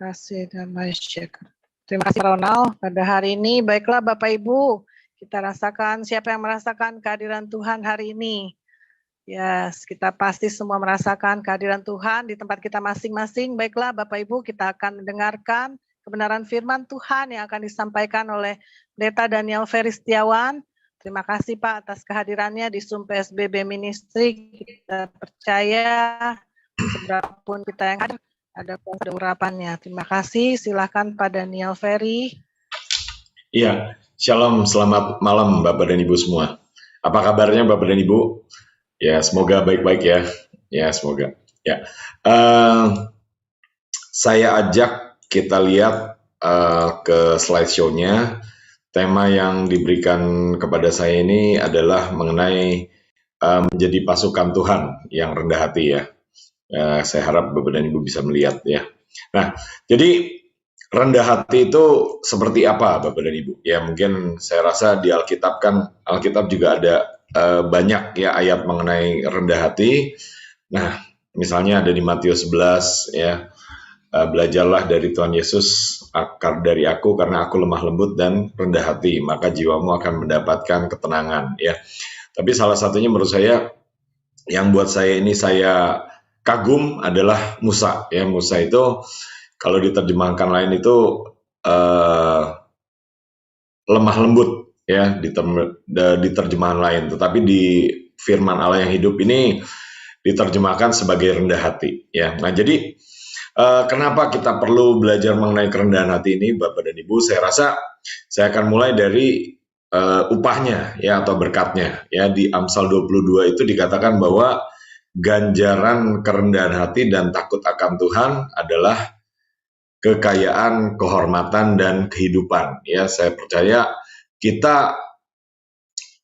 kasih dan masyarakat. Terima kasih Ronald. Pada hari ini, baiklah Bapak Ibu, kita rasakan, siapa yang merasakan kehadiran Tuhan hari ini? Yes, kita pasti semua merasakan kehadiran Tuhan di tempat kita masing-masing. Baiklah Bapak Ibu, kita akan mendengarkan kebenaran firman Tuhan yang akan disampaikan oleh Pendeta Daniel Ferry Setiawan. Terima kasih Pak atas kehadirannya di Zoom PSBB Ministry. Kita percaya seberapapun kita yang ada urapannya. Terima kasih. Silakan Pak Daniel Ferry. Iya, shalom, selamat malam Bapak dan Ibu semua. Apa kabarnya Bapak dan Ibu? Ya, semoga baik-baik ya. Ya, semoga. Ya, saya ajak kita lihat ke slideshow-nya. Tema yang diberikan kepada saya ini adalah mengenai menjadi pasukan Tuhan yang rendah hati ya. Saya harap Bapak dan Ibu bisa melihat ya. Nah, jadi rendah hati itu seperti apa Bapak dan Ibu? Ya mungkin saya rasa di Alkitab juga ada banyak ya ayat mengenai rendah hati. Nah, misalnya ada di Matius 11 ya. Belajarlah dari Tuhan Yesus dari aku karena aku lemah lembut dan rendah hati, maka jiwamu akan mendapatkan ketenangan ya. Tapi salah satunya menurut saya yang buat saya kagum adalah Musa ya. Musa itu kalau diterjemahkan lain itu lemah lembut ya di terjemahan lain, tetapi di firman Allah yang hidup ini diterjemahkan sebagai rendah hati ya. Nah, jadi kenapa kita perlu belajar mengenai kerendahan hati ini Bapak dan Ibu? Saya rasa saya akan mulai dari upahnya ya atau berkatnya ya. Di Amsal 22 itu dikatakan bahwa ganjaran kerendahan hati dan takut akan Tuhan adalah kekayaan, kehormatan, dan kehidupan. Ya, saya percaya kita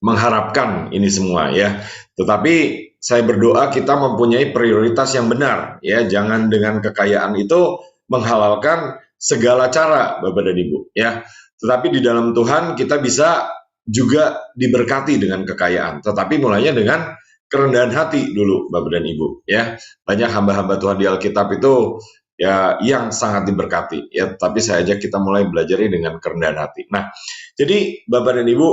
mengharapkan ini semua ya. Tetapi saya berdoa kita mempunyai prioritas yang benar ya. Jangan dengan kekayaan itu menghalalkan segala cara Bapak dan Ibu ya. Tetapi di dalam Tuhan kita bisa juga diberkati dengan kekayaan. Tetapi mulainya dengan kerendahan hati dulu Bapak dan Ibu ya. Banyak hamba-hamba Tuhan di Alkitab itu ya yang sangat diberkati ya, tapi saya ajak kita mulai belajar dengan kerendahan hati. Nah, jadi Bapak dan Ibu,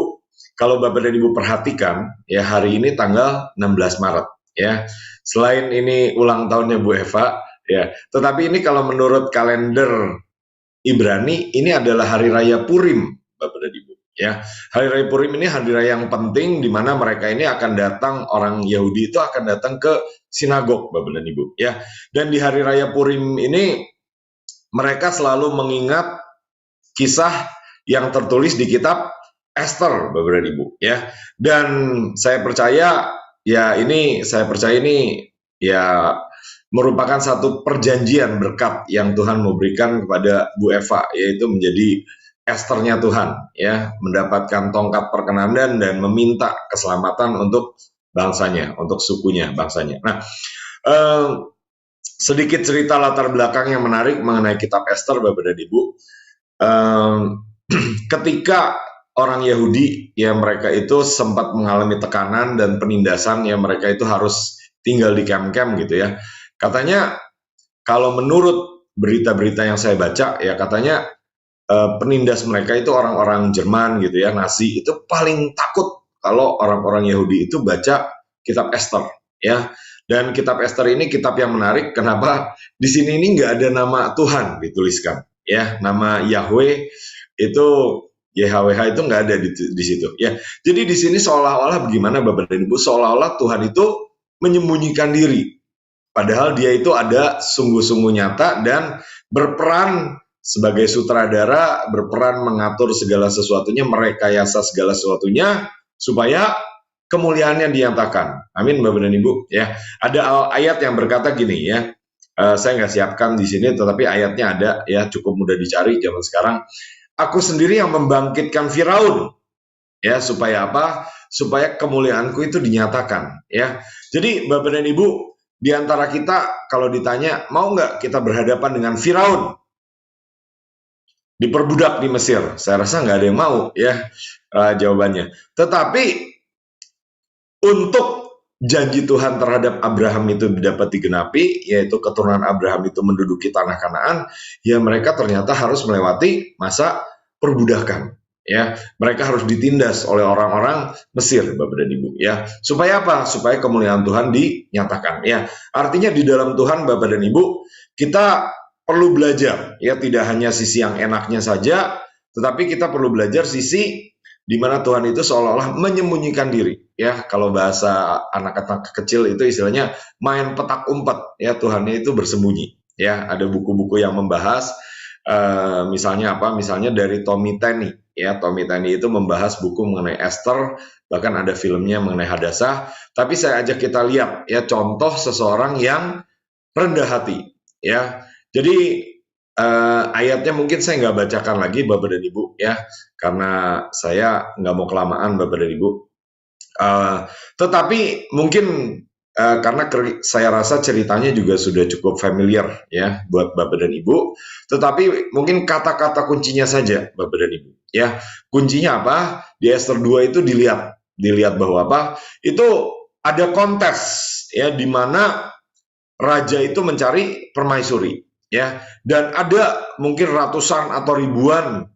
kalau Bapak dan Ibu perhatikan ya, hari ini tanggal 16 Maret ya. Selain ini ulang tahunnya Bu Eva ya, tetapi ini kalau menurut kalender Ibrani ini adalah hari raya Purim Bapak dan Ibu. Ya, hari raya Purim ini hari raya yang penting di mana mereka ini akan datang, orang Yahudi itu akan datang ke sinagog Bapak dan Ibu ya. Dan di hari raya Purim ini mereka selalu mengingat kisah yang tertulis di kitab Esther Bapak dan Ibu ya. Dan saya percaya ini ya merupakan satu perjanjian berkat yang Tuhan memberikan kepada Bu Eva, yaitu menjadi Esther-nya Tuhan ya, mendapatkan tongkat perkenanan dan meminta keselamatan untuk bangsanya, untuk sukunya, bangsanya. Nah, sedikit cerita latar belakang yang menarik mengenai kitab Esther Bapak dan Ibu. Ketika orang Yahudi ya, mereka itu sempat mengalami tekanan dan penindasan ya, mereka itu harus tinggal di camp-camp gitu ya. Katanya kalau menurut berita-berita yang saya baca ya, katanya penindas mereka itu orang-orang Jerman gitu ya, Nazi, itu paling takut kalau orang-orang Yahudi itu baca kitab Esther ya. Dan kitab Esther ini kitab yang menarik. Kenapa? Di sini ini nggak ada nama Tuhan dituliskan ya, nama Yahweh itu YHWH itu nggak ada di situ ya. Jadi di sini seolah-olah bagaimana Bapak dan Ibu, seolah-olah Tuhan itu menyembunyikan diri, padahal dia itu ada sungguh-sungguh nyata dan berperan sebagai sutradara, berperan mengatur segala sesuatunya, merekayasa segala sesuatunya supaya kemuliaannya dinyatakan. Amin Bapak dan Ibu ya. Ada ayat yang berkata gini ya. Saya nggak siapkan di sini, tetapi ayatnya ada ya, cukup mudah dicari zaman sekarang. Aku sendiri yang membangkitkan Firaun ya, supaya apa? Supaya kemuliaanku itu dinyatakan ya. Jadi Bapak dan Ibu, di antara kita kalau ditanya mau nggak kita berhadapan dengan Firaun, diperbudak di Mesir, saya rasa nggak ada yang mau ya jawabannya. Tetapi untuk janji Tuhan terhadap Abraham itu dapat digenapi, yaitu keturunan Abraham itu menduduki tanah Kanaan, ya mereka ternyata harus melewati masa perbudakan. Ya, mereka harus ditindas oleh orang-orang Mesir, Bapak dan Ibu. Ya, supaya apa? Supaya kemuliaan Tuhan dinyatakan. Ya, artinya di dalam Tuhan, Bapak dan Ibu, kita perlu belajar. Ya, tidak hanya sisi yang enaknya saja, tetapi kita perlu belajar sisi di mana Tuhan itu seolah-olah menyembunyikan diri. Ya, kalau bahasa anak-anak kecil itu istilahnya main petak umpet. Ya, Tuhannya itu bersembunyi. Ya, ada buku-buku yang membahas misalnya apa? Misalnya dari Tommy Tenney. Ya, Tommy Tenney itu membahas buku mengenai Esther, bahkan ada filmnya mengenai Hadassah. Tapi saya ajak kita lihat ya contoh seseorang yang rendah hati. Ya, jadi ayatnya mungkin saya nggak bacakan lagi, Bapak dan Ibu, ya, karena saya nggak mau kelamaan, Bapak dan Ibu. Tetapi mungkin karena saya rasa ceritanya juga sudah cukup familiar ya buat Bapak dan Ibu. Tetapi mungkin kata-kata kuncinya saja, Bapak dan Ibu. Ya, kuncinya apa? Di Esther 2 itu dilihat bahwa apa? Itu ada kontes ya di mana raja itu mencari permaisuri ya, dan ada mungkin ratusan atau ribuan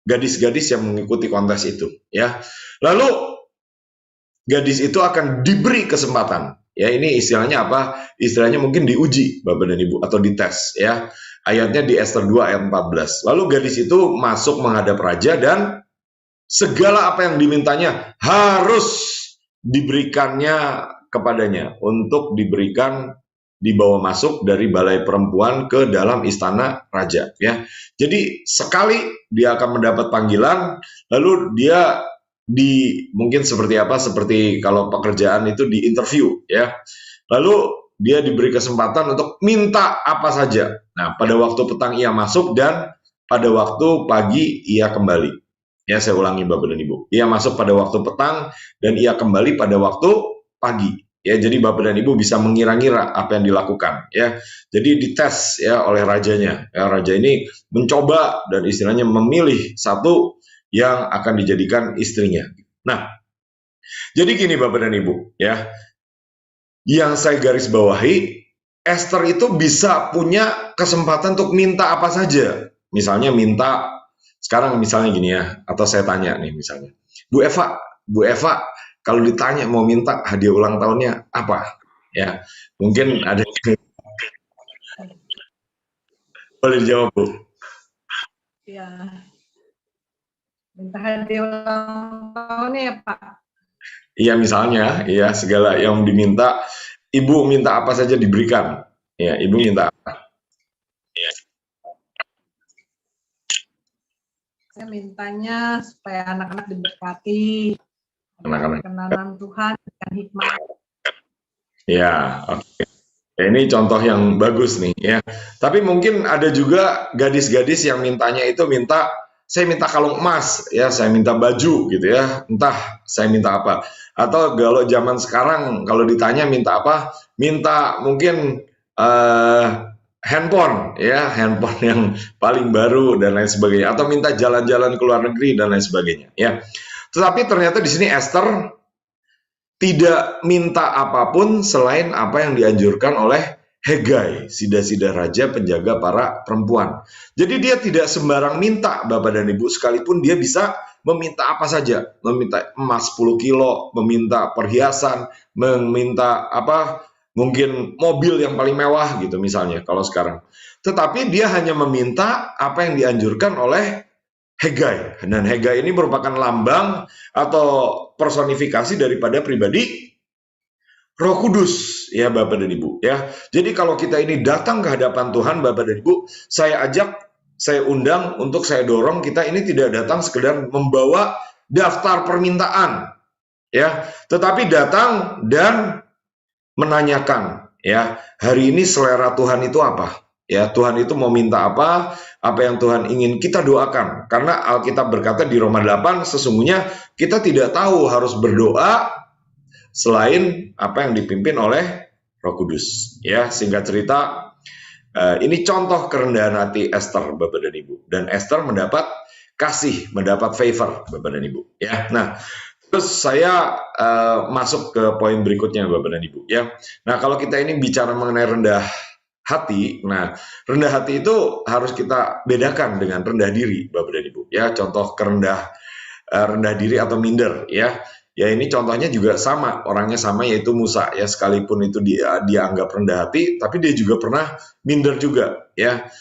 gadis-gadis yang mengikuti kontes itu ya. Lalu gadis itu akan diberi kesempatan. Ya, ini istilahnya apa? Istilahnya mungkin diuji, Bapak dan Ibu, atau dites ya. Ayatnya di Esther 2 ayat 14. Lalu gadis itu masuk menghadap raja dan segala apa yang dimintanya harus diberikannya kepadanya untuk diberikan dibawa masuk dari balai perempuan ke dalam istana raja ya. Jadi sekali dia akan mendapat panggilan, lalu dia mungkin seperti apa, seperti kalau pekerjaan itu di interview ya, lalu dia diberi kesempatan untuk minta apa saja. Nah, pada waktu petang ia masuk dan pada waktu pagi ia kembali. Ya, saya ulangi Bapak dan Ibu, ia masuk pada waktu petang dan ia kembali pada waktu pagi. Ya, jadi Bapak dan Ibu bisa mengira-ngira apa yang dilakukan ya. Jadi dites ya oleh rajanya. Ya, raja ini mencoba dan istilahnya memilih satu yang akan dijadikan istrinya. Nah, jadi gini Bapak dan Ibu ya, yang saya garis bawahi, Esther itu bisa punya kesempatan untuk minta apa saja. Misalnya minta, sekarang misalnya gini ya, atau saya tanya nih misalnya, Bu Eva, kalau ditanya mau minta hadiah ulang tahunnya apa? Ya, mungkin ada boleh dijawab Bu. Ya, minta hadiah ulang tahun ya Pak. Iya misalnya, ya segala yang diminta, Ibu minta apa saja diberikan. Ya, Ibu minta apa? Saya mintanya supaya anak-anak diberkati, Anak-anak. kenalan Tuhan dengan hikmah. Ya, oke. Ya, ini contoh yang bagus nih ya. Tapi mungkin ada juga gadis-gadis yang mintanya itu saya minta kalung emas ya, saya minta baju gitu ya. Entah saya minta apa. Atau kalau zaman sekarang kalau ditanya minta apa? Minta mungkin handphone ya, handphone yang paling baru dan lain sebagainya, atau minta jalan-jalan ke luar negeri dan lain sebagainya ya. Tetapi ternyata di sini Esther tidak minta apapun selain apa yang dianjurkan oleh Hegai, sida-sida raja penjaga para perempuan. Jadi dia tidak sembarang minta, Bapak dan Ibu, sekalipun dia bisa meminta apa saja, meminta emas 10 kilo, meminta perhiasan, meminta apa, mungkin mobil yang paling mewah gitu misalnya kalau sekarang. Tetapi dia hanya meminta apa yang dianjurkan oleh Hegai. Dan Hegai ini merupakan lambang atau personifikasi daripada pribadi Roh Kudus ya Bapak dan Ibu ya. Jadi kalau kita ini datang ke hadapan Tuhan Bapak dan Ibu, saya undang untuk saya dorong kita ini tidak datang sekedar membawa daftar permintaan ya, tetapi datang dan menanyakan ya, hari ini selera Tuhan itu apa? Ya, Tuhan itu mau minta apa yang Tuhan ingin kita doakan. Karena Alkitab berkata di Roma 8, sesungguhnya kita tidak tahu harus berdoa selain apa yang dipimpin oleh Roh Kudus. Ya, singkat cerita, ini contoh kerendahan hati Esther, Bapak dan Ibu. Dan Esther mendapat kasih, mendapat favor, Bapak dan Ibu. Ya, nah, Terus saya masuk ke poin berikutnya, Bapak dan Ibu. Ya, nah kalau kita ini bicara mengenai rendah hati, nah rendah hati itu harus kita bedakan dengan rendah diri, Bapak dan Ibu. Ya, contoh rendah diri atau minder, ya. Ya ini contohnya juga sama, orangnya sama yaitu Musa, ya sekalipun itu dia dianggap rendah hati, tapi dia juga pernah minder juga, ya.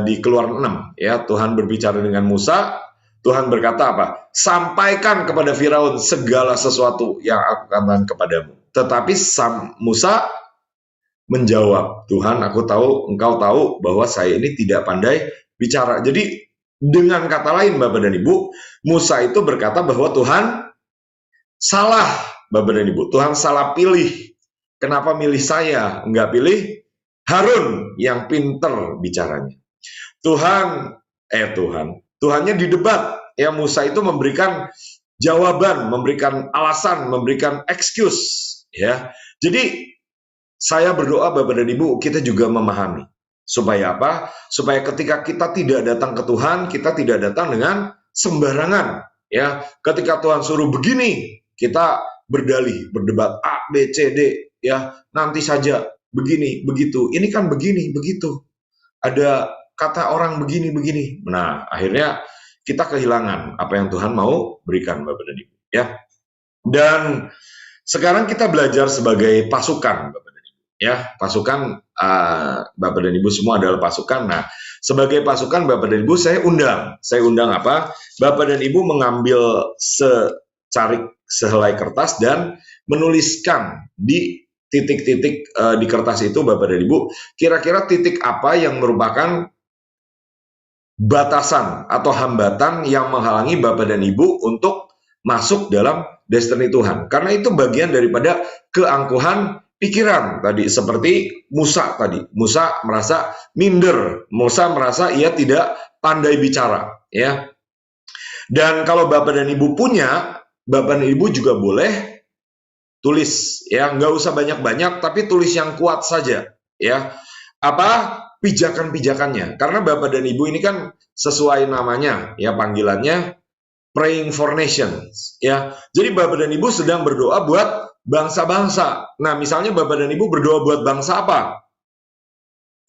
Di Keluaran 6, ya Tuhan berbicara dengan Musa. Tuhan berkata apa? Sampaikan kepada Firaun segala sesuatu yang aku katakan kepadamu. Tetapi Musa menjawab, Tuhan, aku tahu, engkau tahu bahwa saya ini tidak pandai bicara. Jadi dengan kata lain, Bapak dan Ibu, Musa itu berkata bahwa Tuhan salah, Bapak dan Ibu. Tuhan salah pilih. Kenapa milih saya? Enggak pilih Harun yang pinter bicaranya. Tuhannya didebat. Ya, Musa itu memberikan jawaban, memberikan alasan, memberikan excuse. Ya, jadi saya berdoa Bapak dan Ibu, kita juga memahami. Supaya apa? Supaya ketika kita tidak datang ke Tuhan, kita tidak datang dengan sembarangan. Ya, ketika Tuhan suruh begini, kita berdalih, berdebat A, B, C, D. Ya, nanti saja begini, begitu. Ini kan begini, begitu. Ada kata orang begini. Nah, akhirnya kita kehilangan apa yang Tuhan mau berikan, Bapak dan Ibu. Ya, dan sekarang kita belajar sebagai pasukan, Bapak dan Ibu. Ya, pasukan Bapak dan Ibu semua adalah pasukan. Nah, sebagai pasukan Bapak dan Ibu saya undang apa? Bapak dan Ibu mengambil sehelai kertas dan menuliskan di titik-titik di kertas itu, Bapak dan Ibu, kira-kira titik apa yang merupakan batasan atau hambatan yang menghalangi Bapak dan Ibu untuk masuk dalam destiny Tuhan. Karena itu bagian daripada keangkuhan pikiran tadi, seperti Musa tadi. Musa merasa minder, Musa merasa ia tidak pandai bicara, ya. Dan kalau Bapak dan Ibu punya, Bapak dan Ibu juga boleh tulis, ya, nggak usah banyak-banyak, tapi tulis yang kuat saja, ya. Apa pijakan-pijakannya? Karena Bapak dan Ibu ini kan sesuai namanya, ya, panggilannya praying for nations, ya. Jadi Bapak dan Ibu sedang berdoa buat bangsa-bangsa. Nah, misalnya Bapak dan Ibu berdoa buat bangsa apa?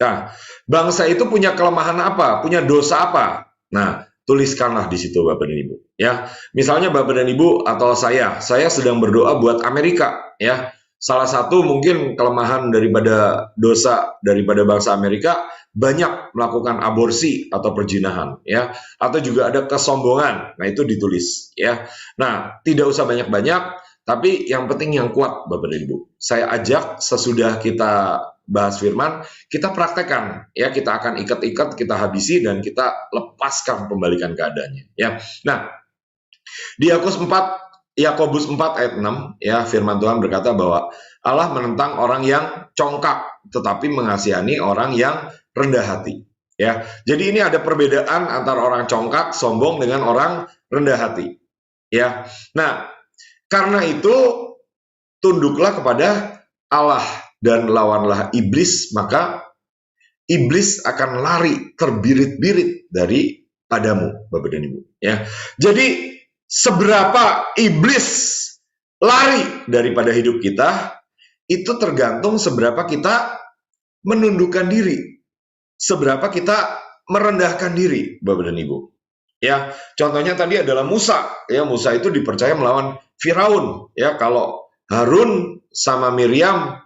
Nah, bangsa itu punya kelemahan apa? Punya dosa apa? Nah, tuliskanlah di situ Bapak dan Ibu, ya. Misalnya Bapak dan Ibu atau saya sedang berdoa buat Amerika, ya. Salah satu mungkin kelemahan daripada dosa daripada bangsa Amerika, banyak melakukan aborsi atau perjinahan, ya, atau juga ada kesombongan. Nah, itu ditulis, ya. Nah, tidak usah banyak-banyak, tapi yang penting yang kuat, Bapak dan Ibu. Saya ajak sesudah kita bahas firman, kita praktekkan, ya, kita akan ikat-ikat, kita habisi dan kita lepaskan pembalikan keadaannya, ya. Nah, di Yakobus 4 ayat 6, ya, firman Tuhan berkata bahwa Allah menentang orang yang congkak tetapi mengasihani orang yang rendah hati, ya. Jadi ini ada perbedaan antara orang congkak, sombong dengan orang rendah hati, ya. Nah, karena itu tunduklah kepada Allah dan lawanlah iblis, maka iblis akan lari terbirit-birit daripadamu, Bapak dan Ibu, ya. Jadi seberapa iblis lari daripada hidup kita, itu tergantung seberapa kita menundukkan diri, seberapa kita merendahkan diri, Bapak dan Ibu. Ya, contohnya tadi adalah Musa. Ya, Musa itu dipercaya melawan Firaun. Ya, kalau Harun sama Miriam,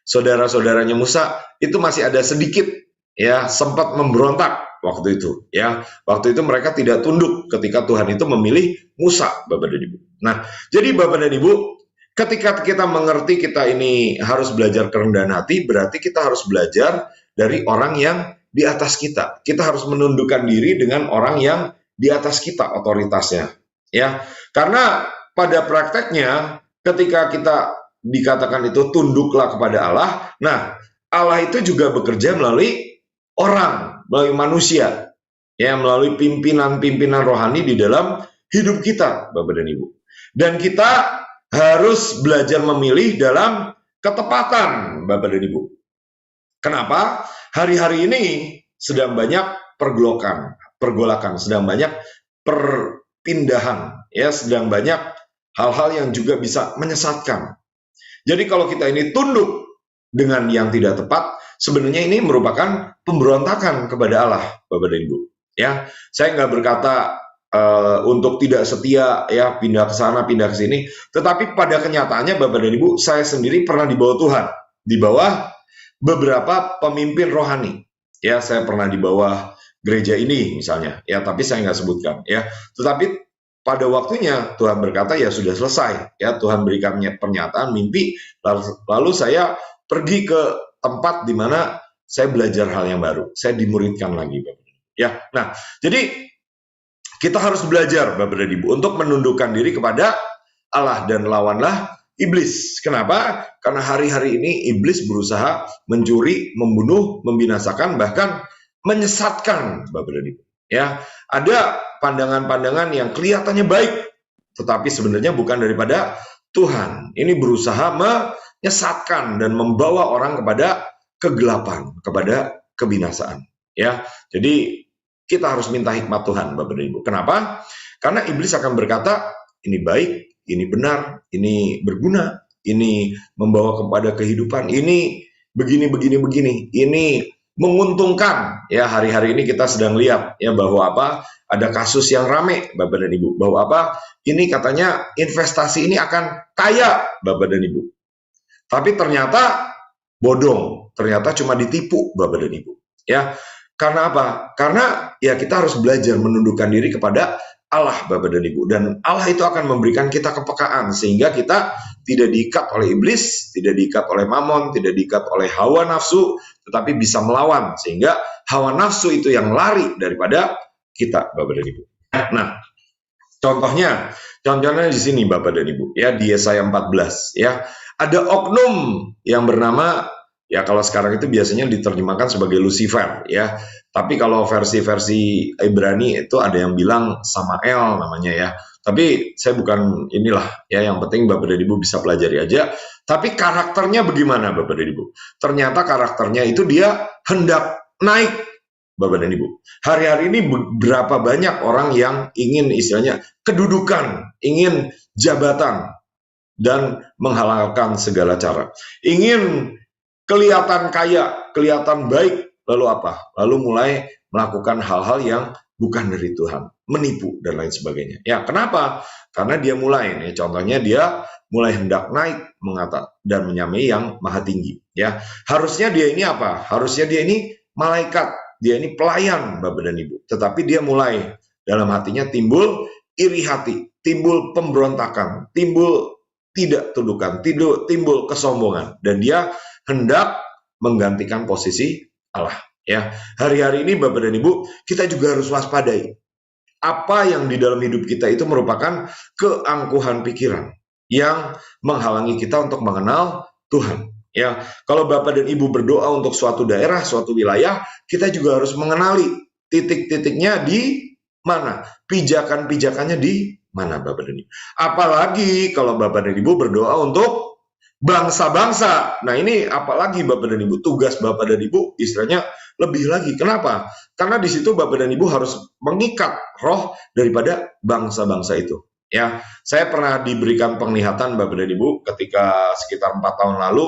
saudara-saudaranya Musa, itu masih ada sedikit, ya, sempat memberontak waktu itu, ya. Waktu itu mereka tidak tunduk ketika Tuhan itu memilih Musa, Bapak dan Ibu. Nah, jadi Bapak dan Ibu, ketika kita mengerti kita ini harus belajar kerendahan hati, berarti kita harus belajar dari orang yang di atas kita. Kita harus menundukkan diri dengan orang yang di atas kita otoritasnya, ya. Karena pada prakteknya ketika kita dikatakan itu tunduklah kepada Allah, nah, Allah itu juga bekerja melalui orang, melalui manusia, ya, melalui pimpinan-pimpinan rohani di dalam hidup kita, Bapak dan Ibu. Dan kita harus belajar memilih dalam ketepatan, Bapak dan Ibu. Kenapa? Hari-hari ini sedang banyak pergolakan, sedang banyak perpindahan, ya, sedang banyak hal-hal yang juga bisa menyesatkan. Jadi kalau kita ini tunduk dengan yang tidak tepat, sebenarnya ini merupakan pemberontakan kepada Allah, Bapak dan Ibu. Ya, saya nggak berkata untuk tidak setia, ya pindah ke sana, pindah ke sini. Tetapi pada kenyataannya, Bapak dan Ibu, saya sendiri pernah di bawah Tuhan, di bawah beberapa pemimpin rohani. Ya, saya pernah di bawah gereja ini misalnya, ya, tapi saya nggak sebutkan, ya. Tetapi pada waktunya Tuhan berkata ya sudah selesai, ya Tuhan berikan pernyataan mimpi, lalu saya pergi ke tempat di mana saya belajar hal yang baru, saya dimuridkan lagi, Bapak. Ya, nah jadi kita harus belajar, Bapak dan Ibu, untuk menundukkan diri kepada Allah dan lawanlah iblis. Kenapa? Karena hari-hari ini iblis berusaha mencuri, membunuh, membinasakan, bahkan menyesatkan, Bapak dan Ibu. Ya, ada pandangan-pandangan yang kelihatannya baik, tetapi sebenarnya bukan daripada Tuhan. Ini berusaha menyesatkan dan membawa orang kepada kegelapan, kepada kebinasaan. Ya, jadi kita harus minta hikmat Tuhan, Bapak dan Ibu. Kenapa? Karena iblis akan berkata, ini baik, ini benar, ini berguna, ini membawa kepada kehidupan, ini begini, ini menguntungkan. Ya, hari-hari ini kita sedang lihat ya bahwa ada kasus yang rame, Bapak dan Ibu, bahwa ini katanya investasi ini akan kaya, Bapak dan Ibu. Tapi ternyata bodong, ternyata cuma ditipu, Bapak dan Ibu. Ya, karena apa? Karena ya kita harus belajar menundukkan diri kepada Allah, Bapak dan Ibu, dan Allah itu akan memberikan kita kepekaan sehingga kita tidak diikat oleh iblis, tidak diikat oleh mamon, tidak diikat oleh hawa nafsu, tetapi bisa melawan sehingga hawa nafsu itu yang lari daripada kita, Bapak dan Ibu. Nah, contohnya di sini, Bapak dan Ibu, ya di Yesaya 14, ya ada oknum yang bernama, ya kalau sekarang itu biasanya diterjemahkan sebagai Lucifer, ya. Tapi kalau versi-versi Ibrani itu ada yang bilang Samael namanya, ya. Tapi saya bukan inilah, ya. Yang penting Bapak dan Ibu bisa pelajari aja. Tapi karakternya bagaimana, Bapak dan Ibu? Ternyata karakternya itu dia hendak naik, Bapak dan Ibu. Hari-hari ini berapa banyak orang yang ingin istilahnya kedudukan, ingin jabatan, dan menghalalkan segala cara. Ingin kelihatan kaya, kelihatan baik, lalu apa? Lalu mulai melakukan hal-hal yang bukan dari Tuhan, menipu dan lain sebagainya. Ya, kenapa? Karena dia mulai, nih, contohnya dia mulai hendak naik, dan menyamai yang maha tinggi. Ya, harusnya dia ini apa? Harusnya dia ini malaikat, dia ini pelayan, Bapak dan Ibu. Tetapi dia mulai dalam hatinya timbul iri hati, timbul pemberontakan, timbul tidak tundukan, timbul kesombongan, dan dia hendak menggantikan posisi Allah. Ya, hari-hari ini Bapak dan Ibu, kita juga harus waspadai. Apa yang di dalam hidup kita itu merupakan keangkuhan pikiran yang menghalangi kita untuk mengenal Tuhan. Ya, kalau Bapak dan Ibu berdoa untuk suatu daerah, suatu wilayah, kita juga harus mengenali titik-titiknya di mana, pijakan-pijakannya di mana, Bapak dan Ibu. Apalagi kalau Bapak dan Ibu berdoa untuk bangsa-bangsa. Nah, ini apalagi Bapak dan Ibu, tugas Bapak dan Ibu istilahnya lebih lagi. Kenapa? Karena di situ Bapak dan Ibu harus mengikat roh daripada bangsa-bangsa itu. Ya, saya pernah diberikan penglihatan Bapak dan Ibu ketika sekitar 4 tahun lalu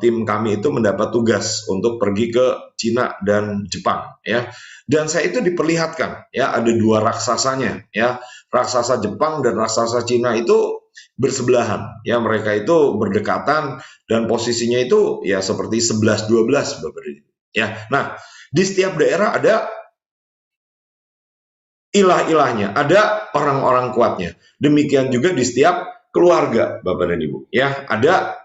tim kami itu mendapat tugas untuk pergi ke Cina dan Jepang, ya. Dan saya itu diperlihatkan, ya, ada 2 raksasanya, ya. Raksasa Jepang dan raksasa Cina itu bersebelahan, ya, mereka itu berdekatan dan posisinya itu ya seperti 11-12, Bapak dan Ibu. Ya, nah di setiap daerah ada ilah-ilahnya, ada orang-orang kuatnya. Demikian juga di setiap keluarga, Bapak dan Ibu. Ya, ada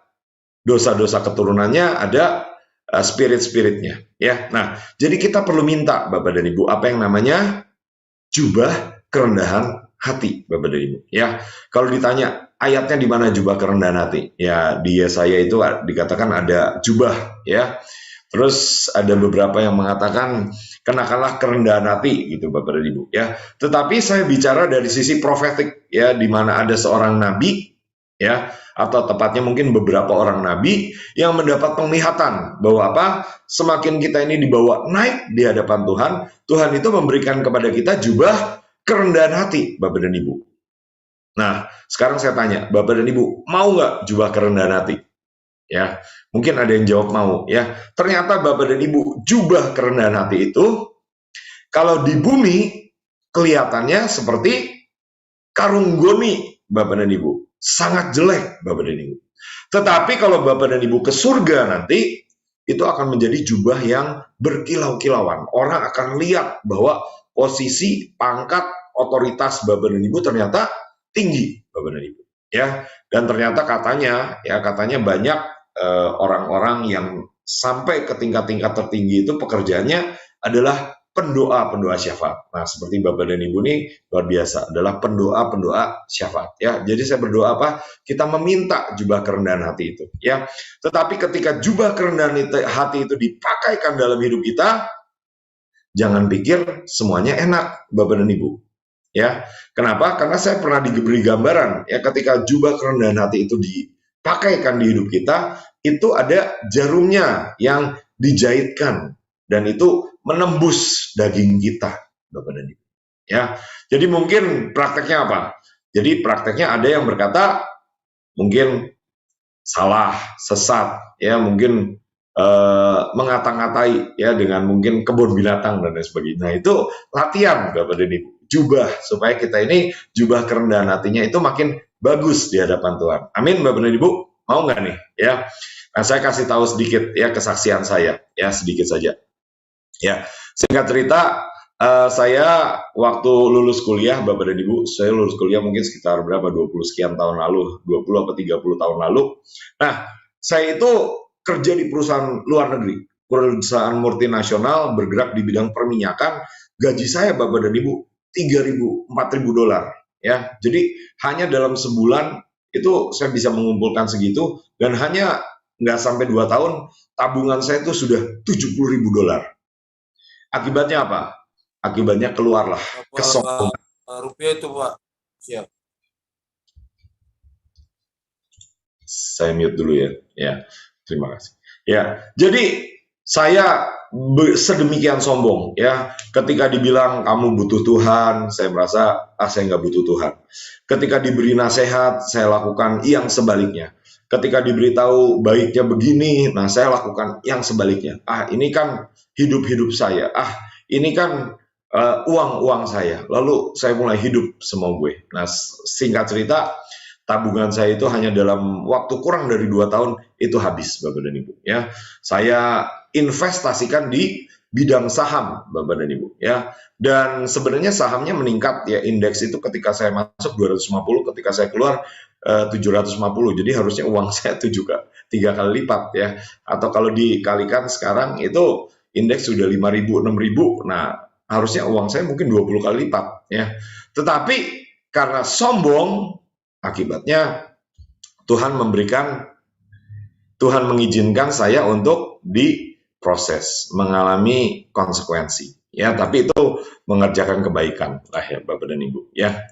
dosa-dosa keturunannya, ada spirit-spiritnya. Ya, nah jadi kita perlu minta, Bapak dan Ibu, apa yang namanya jubah kerendahan hati, Bapak dan Ibu. Ya, kalau ditanya ayatnya di mana jubah kerendahan hati? Ya, di Yesaya itu dikatakan ada jubah, ya. Terus ada beberapa yang mengatakan kenakanlah kerendahan hati, gitu, Bapak dan Ibu. Ya, tetapi saya bicara dari sisi profetik, ya, di mana ada seorang nabi, ya, atau tepatnya mungkin beberapa orang nabi yang mendapat penglihatan bahwa semakin kita ini dibawa naik di hadapan Tuhan, Tuhan itu memberikan kepada kita jubah kerendahan hati, Bapak dan Ibu. Nah, sekarang saya tanya, Bapak dan Ibu, mau nggak jubah kerendahan hati? Ya, mungkin ada yang jawab mau. Ya, ternyata Bapak dan Ibu, jubah kerendahan hati itu kalau di bumi kelihatannya seperti karung goni, Bapak dan Ibu, sangat jelek, Bapak dan Ibu. Tetapi kalau Bapak dan Ibu ke surga nanti, itu akan menjadi jubah yang berkilau-kilauan. Orang akan lihat bahwa posisi, pangkat, otoritas Bapak dan Ibu ternyata tinggi, Bapak dan Ibu. Ya, dan ternyata katanya banyak orang-orang yang sampai ke tingkat-tingkat tertinggi itu pekerjaannya adalah pendoa syafaat. Nah, seperti Bapak dan Ibu ini luar biasa, adalah pendoa syafaat. Ya, jadi saya berdoa apa? Kita meminta jubah kerendahan hati itu. Ya, tetapi ketika jubah kerendahan hati itu dipakaikan dalam hidup kita, jangan pikir semuanya enak, Bapak dan Ibu. Ya, kenapa? Karena saya pernah diberi gambaran. Ya, ketika jubah kerendahan hati itu dipakaikan di hidup kita, itu ada jarumnya yang dijahitkan dan itu menembus daging kita, Bapak dan Ibu. Ya, jadi mungkin prakteknya apa? Jadi prakteknya ada yang berkata mungkin salah, sesat, ya mungkin mengata-ngatai ya dengan mungkin kebun binatang dan lain sebagainya. Nah, itu latihan Bapak dan Ibu. Jubah supaya kita ini jubah kerendahan hatinya itu makin bagus di hadapan Tuhan. Amin Bapak dan Ibu. Mau nggak nih? Ya. Nah, saya kasih tahu sedikit ya kesaksian saya, ya sedikit saja. Ya, singkat cerita, saya waktu lulus kuliah, Bapak dan Ibu, saya lulus kuliah mungkin sekitar berapa, 20 sekian tahun lalu, 20 atau 30 tahun lalu. Nah, saya itu kerja di perusahaan luar negeri, perusahaan multinasional bergerak di bidang perminyakan, gaji saya Bapak dan Ibu, 3.000, 4.000 dolar. Ya, jadi hanya dalam sebulan itu saya bisa mengumpulkan segitu, dan hanya nggak sampai 2 tahun, tabungan saya itu sudah 70.000 dolar. Akibatnya apa? Akibatnya keluarlah kesombongan. Rupiah itu Pak. Siap. Saya mute dulu ya. Ya, terima kasih. Ya, jadi saya sedemikian sombong ya. Ketika dibilang kamu butuh Tuhan, saya merasa saya nggak butuh Tuhan. Ketika diberi nasihat, saya lakukan yang sebaliknya. Ketika diberitahu baiknya begini, nah saya lakukan yang sebaliknya. Ini kan hidup saya. Ini kan uang saya. Lalu saya mulai hidup semau gue. Nah, singkat cerita, tabungan saya itu hanya dalam waktu kurang dari 2 tahun itu habis, Bapak dan Ibu. Ya, saya investasikan di bidang saham, Bapak dan Ibu. Ya, dan sebenarnya sahamnya meningkat ya, indeks itu ketika saya masuk 250, ketika saya keluar 750. Jadi harusnya uang saya 3 kali lipat ya. Atau kalau dikalikan sekarang itu indeks sudah 5.000, 6.000. Nah, harusnya uang saya mungkin 20 kali lipat ya. Tetapi karena sombong, akibatnya Tuhan mengizinkan saya untuk diproses, mengalami konsekuensi. Ya, tapi itu mengerjakan kebaikan lah ya Bapak dan Ibu. Ya.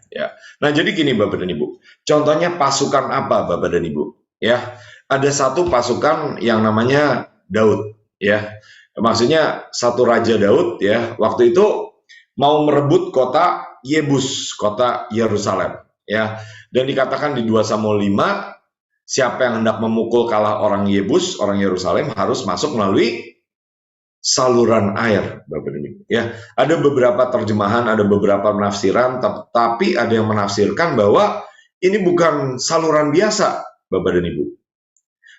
Nah, jadi gini Bapak dan Ibu. Contohnya pasukan apa Bapak dan Ibu? Ya, ada satu pasukan yang namanya Daud. Ya, maksudnya satu raja Daud. Ya, waktu itu mau merebut kota Yebus, kota Yerusalem. Ya, dan dikatakan di 2 Samuel 5, siapa yang hendak memukul kalah orang Yebus, orang Yerusalem harus masuk melalui saluran air, Bapak dan Ibu. Ya, ada beberapa terjemahan, ada beberapa penafsiran, tapi ada yang menafsirkan bahwa ini bukan saluran biasa, Bapak dan Ibu.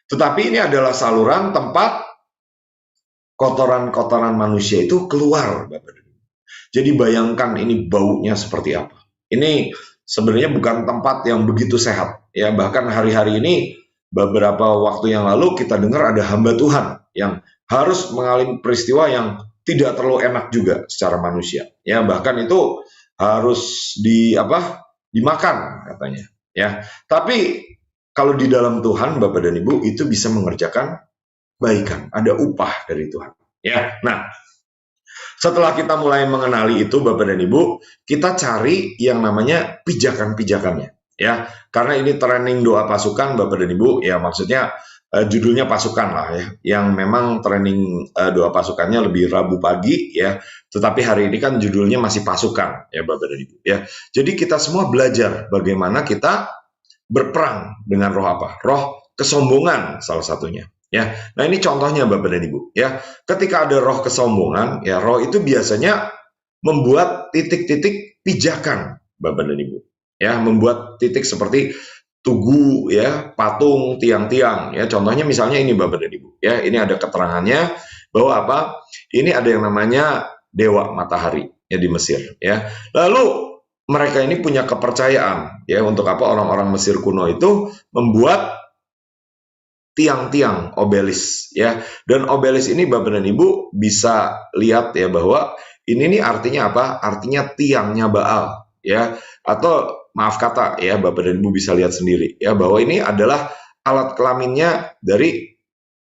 Tetapi ini adalah saluran tempat kotoran-kotoran manusia itu keluar, Bapak dan Ibu. Jadi bayangkan ini baunya seperti apa. Ini sebenarnya bukan tempat yang begitu sehat. Ya, bahkan hari-hari ini beberapa waktu yang lalu kita dengar ada hamba Tuhan yang harus mengalami peristiwa yang tidak terlalu enak juga secara manusia. Ya, bahkan itu harus dimakan katanya. Ya, tapi kalau di dalam Tuhan Bapak dan Ibu itu bisa mengerjakan kebaikan, ada upah dari Tuhan. Ya, nah setelah kita mulai mengenali itu Bapak dan Ibu, kita cari yang namanya pijakan-pijakannya. Ya, karena ini training doa pasukan Bapak dan Ibu, ya maksudnya judulnya pasukan lah ya, yang memang training doa pasukannya lebih Rabu pagi ya, tetapi hari ini kan judulnya masih pasukan ya Bapak dan Ibu ya. Jadi kita semua belajar bagaimana kita berperang dengan roh apa? Roh kesombongan salah satunya ya. Nah ini contohnya Bapak dan Ibu ya. Ketika ada roh kesombongan ya, roh itu biasanya membuat titik-titik pijakan Bapak dan Ibu ya, membuat titik seperti tugu ya, patung, tiang-tiang ya. Contohnya misalnya ini Bapak dan Ibu ya, ini ada keterangannya bahwa apa? Ini ada yang namanya dewa matahari ya di Mesir ya. Lalu mereka ini punya kepercayaan ya, untuk apa? Orang-orang Mesir kuno itu membuat tiang-tiang obelis ya. Dan obelis ini Bapak dan Ibu bisa lihat ya, bahwa ini nih artinya apa? Artinya tiangnya Baal ya, atau maaf kata ya, Bapak dan Ibu bisa lihat sendiri ya, bahwa ini adalah alat kelaminnya dari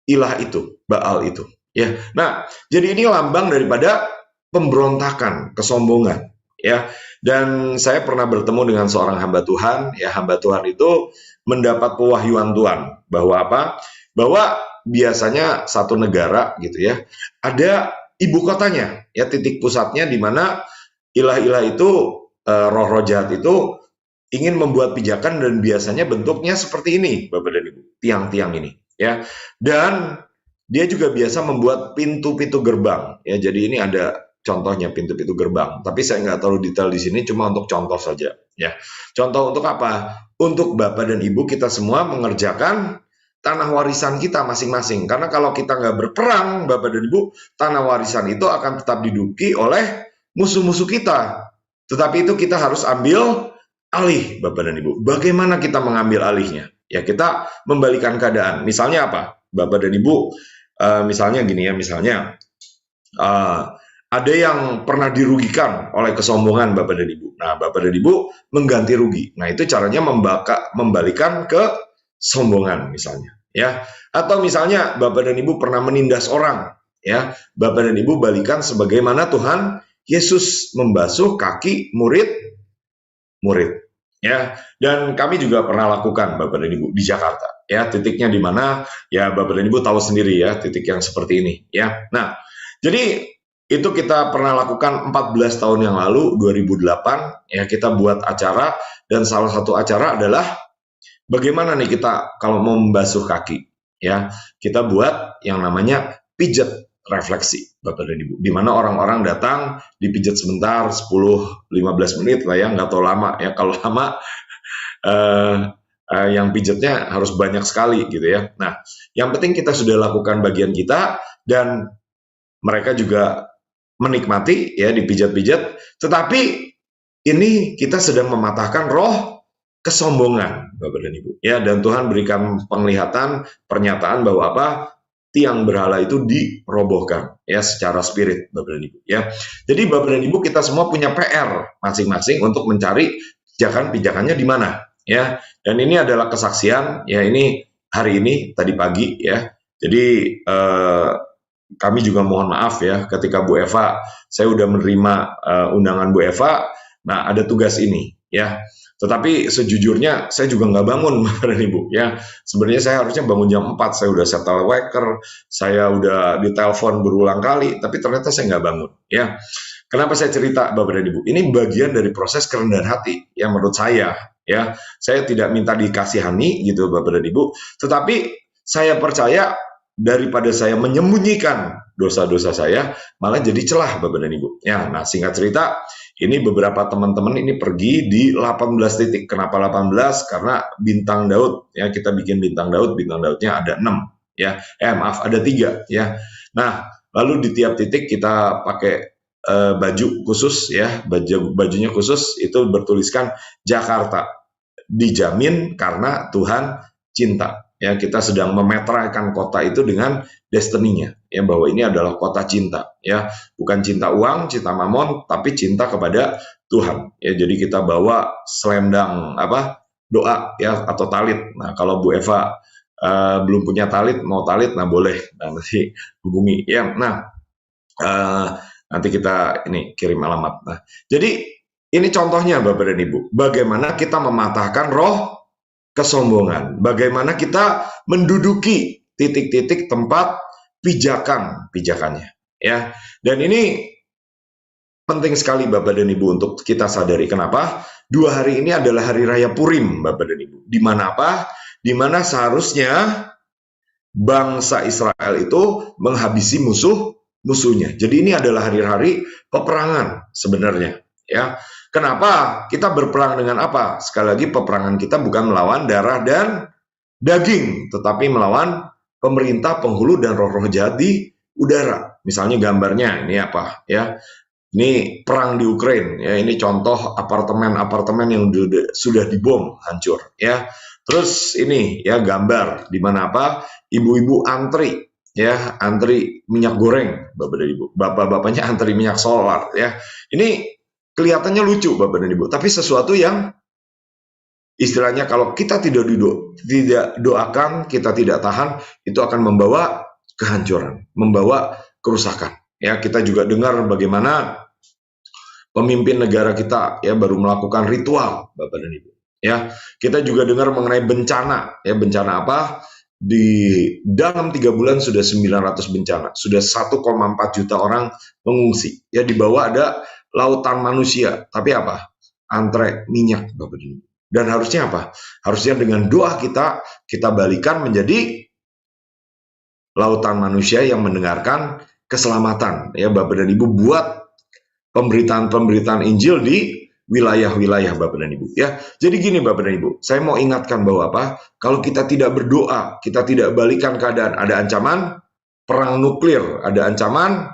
ilah itu, Baal itu ya. Nah, jadi ini lambang daripada pemberontakan, kesombongan ya. Dan saya pernah bertemu dengan seorang hamba Tuhan ya, hamba Tuhan itu mendapat pewahyuan Tuhan bahwa apa? Bahwa biasanya satu negara gitu ya, ada ibu kotanya ya, titik pusatnya di mana ilah-ilah itu, roh-roh jahat itu ingin membuat pijakan, dan biasanya bentuknya seperti ini Bapak dan Ibu, tiang-tiang ini ya. Dan dia juga biasa membuat pintu-pintu gerbang ya. Jadi ini ada contohnya pintu-pintu gerbang, tapi saya nggak terlalu detail di sini, cuma untuk contoh saja ya. Contoh untuk apa? Untuk Bapak dan Ibu kita semua mengerjakan tanah warisan kita masing-masing. Karena kalau kita nggak berperang Bapak dan Ibu, tanah warisan itu akan tetap diduduki oleh musuh-musuh kita. Tetapi itu kita harus ambil alih Bapak dan Ibu. Bagaimana kita mengambil alihnya? Ya kita membalikan keadaan. Misalnya apa? Bapak dan Ibu, misalnya gini ya, misalnya ada yang pernah dirugikan oleh kesombongan Bapak dan Ibu. Nah, Bapak dan Ibu mengganti rugi. Nah, itu caranya membalikan kesombongan misalnya, ya. Atau misalnya Bapak dan Ibu pernah menindas orang, ya. Bapak dan Ibu balikan sebagaimana Tuhan Yesus membasuh kaki murid, ya. Dan kami juga pernah lakukan Bapak dan Ibu di Jakarta, ya. Titiknya di mana? Ya, Bapak dan Ibu tahu sendiri ya, titik yang seperti ini, ya. Nah, jadi itu kita pernah lakukan 14 tahun yang lalu, 2008, ya, kita buat acara, dan salah satu acara adalah bagaimana nih kita kalau mau membasuh kaki, ya. Kita buat yang namanya pijat refleksi, Bapak dan Ibu, di mana orang-orang datang dipijat sebentar, 10-15 menit lah ya, nggak terlalu lama ya. Kalau lama yang pijatnya harus banyak sekali gitu ya. Nah, yang penting kita sudah lakukan bagian kita, dan mereka juga menikmati ya dipijat-pijat, tetapi ini kita sedang mematahkan roh kesombongan Bapak dan Ibu ya. Dan Tuhan berikan penglihatan, pernyataan bahwa apa? Tiang berhala itu dirobohkan ya secara spirit Bapak dan Ibu ya. Jadi Bapak dan Ibu kita semua punya PR masing-masing untuk mencari pijakan-pijakannya di mana ya. Dan ini adalah kesaksian ya, ini hari ini tadi pagi ya. Jadi kami juga mohon maaf ya, ketika Bu Eva, saya udah menerima undangan Bu Eva, nah ada tugas ini ya. Tetapi sejujurnya saya juga nggak bangun Bapak dan Ibu ya. Sebenarnya saya harusnya bangun jam 4, saya udah setel wecker, saya udah ditelepon berulang kali, tapi ternyata saya nggak bangun ya. Kenapa saya cerita Bapak dan Ibu? Ini bagian dari proses kerendahan hati yang menurut saya ya. Saya tidak minta dikasihani gitu Bapak dan Ibu, tetapi saya percaya daripada saya menyembunyikan dosa-dosa saya, malah jadi celah Bapak dan Ibu. Ya, nah singkat cerita, ini beberapa teman-teman ini pergi di 18 titik. Kenapa 18? Karena bintang Daud ya, kita bikin bintang Daudnya ada 6 ya. Maaf, ada 3 ya. Nah, lalu di tiap titik kita pakai baju khusus ya, bajunya khusus, itu bertuliskan Jakarta dijamin karena Tuhan cinta. Ya, kita sedang memetrakan kota itu dengan destininya ya, bahwa ini adalah kota cinta ya, bukan cinta uang, cinta mamon, tapi cinta kepada Tuhan ya. Jadi kita bawa selendang doa ya, atau talit. Nah, kalau Bu Eva belum punya talit, mau talit, nah boleh, nah, nanti hubungi ya. Nah, nanti kita ini kirim alamat. Nah, jadi ini contohnya Bapak dan Ibu, bagaimana kita mematahkan roh kesombongan. Bagaimana kita menduduki titik-titik tempat pijakannya, ya. Dan ini penting sekali Bapak dan Ibu untuk kita sadari. Kenapa? 2 hari ini adalah hari raya Purim, Bapak dan Ibu. Di mana apa? Di mana seharusnya bangsa Israel itu menghabisi musuhnya. Jadi ini adalah hari-hari peperangan sebenarnya, ya. Kenapa? Kita berperang dengan apa? Sekali lagi, peperangan kita bukan melawan darah dan daging, tetapi melawan pemerintah, penghulu, dan roh-roh jahat di udara. Misalnya gambarnya ini apa, ya? Ini perang di Ukraina, ya. Ini contoh apartemen-apartemen yang sudah dibom hancur, ya. Terus ini ya gambar di mana apa? Ibu-ibu antri, ya, antri minyak goreng, Bapak dan Ibu. Bapak-bapaknya antri minyak solar, ya. Ini kelihatannya lucu, Bapak dan Ibu, tapi sesuatu yang istilahnya kalau kita tidak doakan, kita tidak tahan, itu akan membawa kehancuran, membawa kerusakan. Ya, kita juga dengar bagaimana pemimpin negara kita ya baru melakukan ritual, Bapak dan Ibu. Ya, kita juga dengar mengenai bencana. Ya, bencana apa? Di dalam 3 bulan sudah 900 bencana, sudah 1,4 juta orang mengungsi. Ya, di bawah ada lautan manusia. Tapi apa? Antre minyak, Bapak dan Ibu. Dan harusnya apa? Harusnya dengan doa kita balikan menjadi lautan manusia yang mendengarkan keselamatan. Ya, Bapak dan Ibu, buat pemberitaan Injil di wilayah-wilayah, Bapak dan Ibu, ya. Jadi gini, Bapak dan Ibu, saya mau ingatkan bahwa apa? Kalau kita tidak berdoa, kita tidak balikan keadaan, ada ancaman perang nuklir, ada ancaman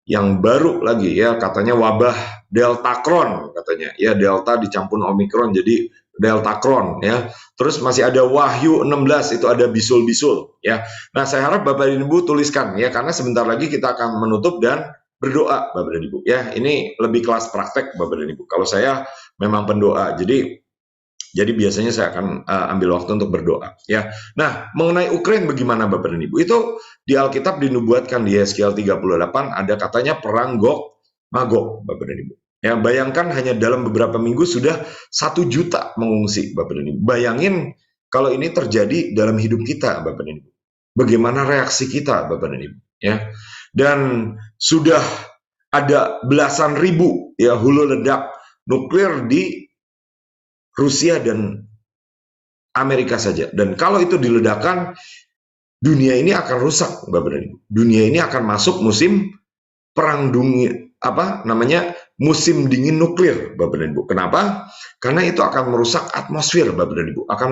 yang baru lagi, ya, katanya wabah Deltacron, katanya, ya, Delta dicampur Omicron jadi Deltacron, ya. Terus masih ada Wahyu 16, itu ada bisul-bisul, ya. Nah, saya harap Bapak dan Ibu tuliskan, ya, karena sebentar lagi kita akan menutup dan berdoa, Bapak dan Ibu, ya. Ini lebih kelas praktek, Bapak dan Ibu. Kalau saya memang pendoa, jadi biasanya saya akan ambil waktu untuk berdoa, ya. Nah, mengenai Ukraina bagaimana, Bapak dan Ibu? Itu di Alkitab dinubuatkan di Yeskiel 38 ada katanya perang Gog Magog, Bapak dan Ibu. Ya, bayangkan hanya dalam beberapa minggu sudah 1 juta mengungsi, Bapak dan Ibu. Bayangin kalau ini terjadi dalam hidup kita, Bapak dan Ibu. Bagaimana reaksi kita, Bapak dan Ibu, ya. Dan sudah ada belasan ribu ya hulu ledak nuklir di Rusia dan Amerika saja. Dan kalau itu diledakkan, dunia ini akan rusak, Bapak dan Ibu. Dunia ini akan masuk musim perang dunia, musim dingin nuklir, Bapak dan Ibu. Kenapa? Karena itu akan merusak atmosfer, Bapak dan Ibu, akan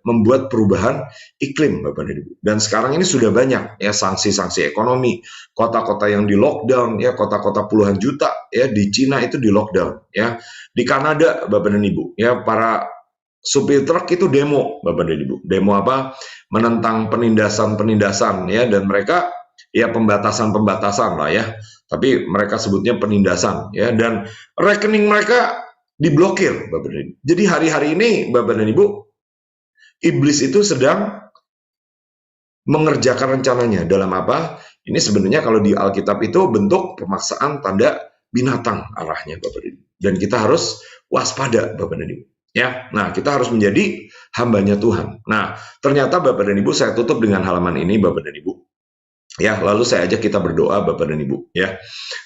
membuat perubahan iklim, Bapak dan Ibu. Dan sekarang ini sudah banyak ya sanksi-sanksi ekonomi, kota-kota yang di lockdown, ya, kota-kota puluhan juta ya di Cina itu di lockdown, ya. Di Kanada, Bapak dan Ibu, ya, para supir truk itu demo, Bapak dan Ibu. Demo apa? Menentang penindasan ya, dan mereka ya pembatasan lah ya. Tapi mereka sebutnya penindasan ya, dan rekening mereka diblokir, Bapak dan Ibu. Jadi hari-hari ini, Bapak dan Ibu, iblis itu sedang mengerjakan rencananya. Dalam apa? Ini sebenarnya kalau di Alkitab itu bentuk pemaksaan tanda binatang arahnya, Bapak dan Ibu. Dan kita harus waspada, Bapak dan Ibu. Ya, nah kita harus menjadi hambanya Tuhan. Nah, ternyata Bapak dan Ibu, saya tutup dengan halaman ini, Bapak dan Ibu. Ya, lalu saya ajak kita berdoa, Bapak dan Ibu, ya.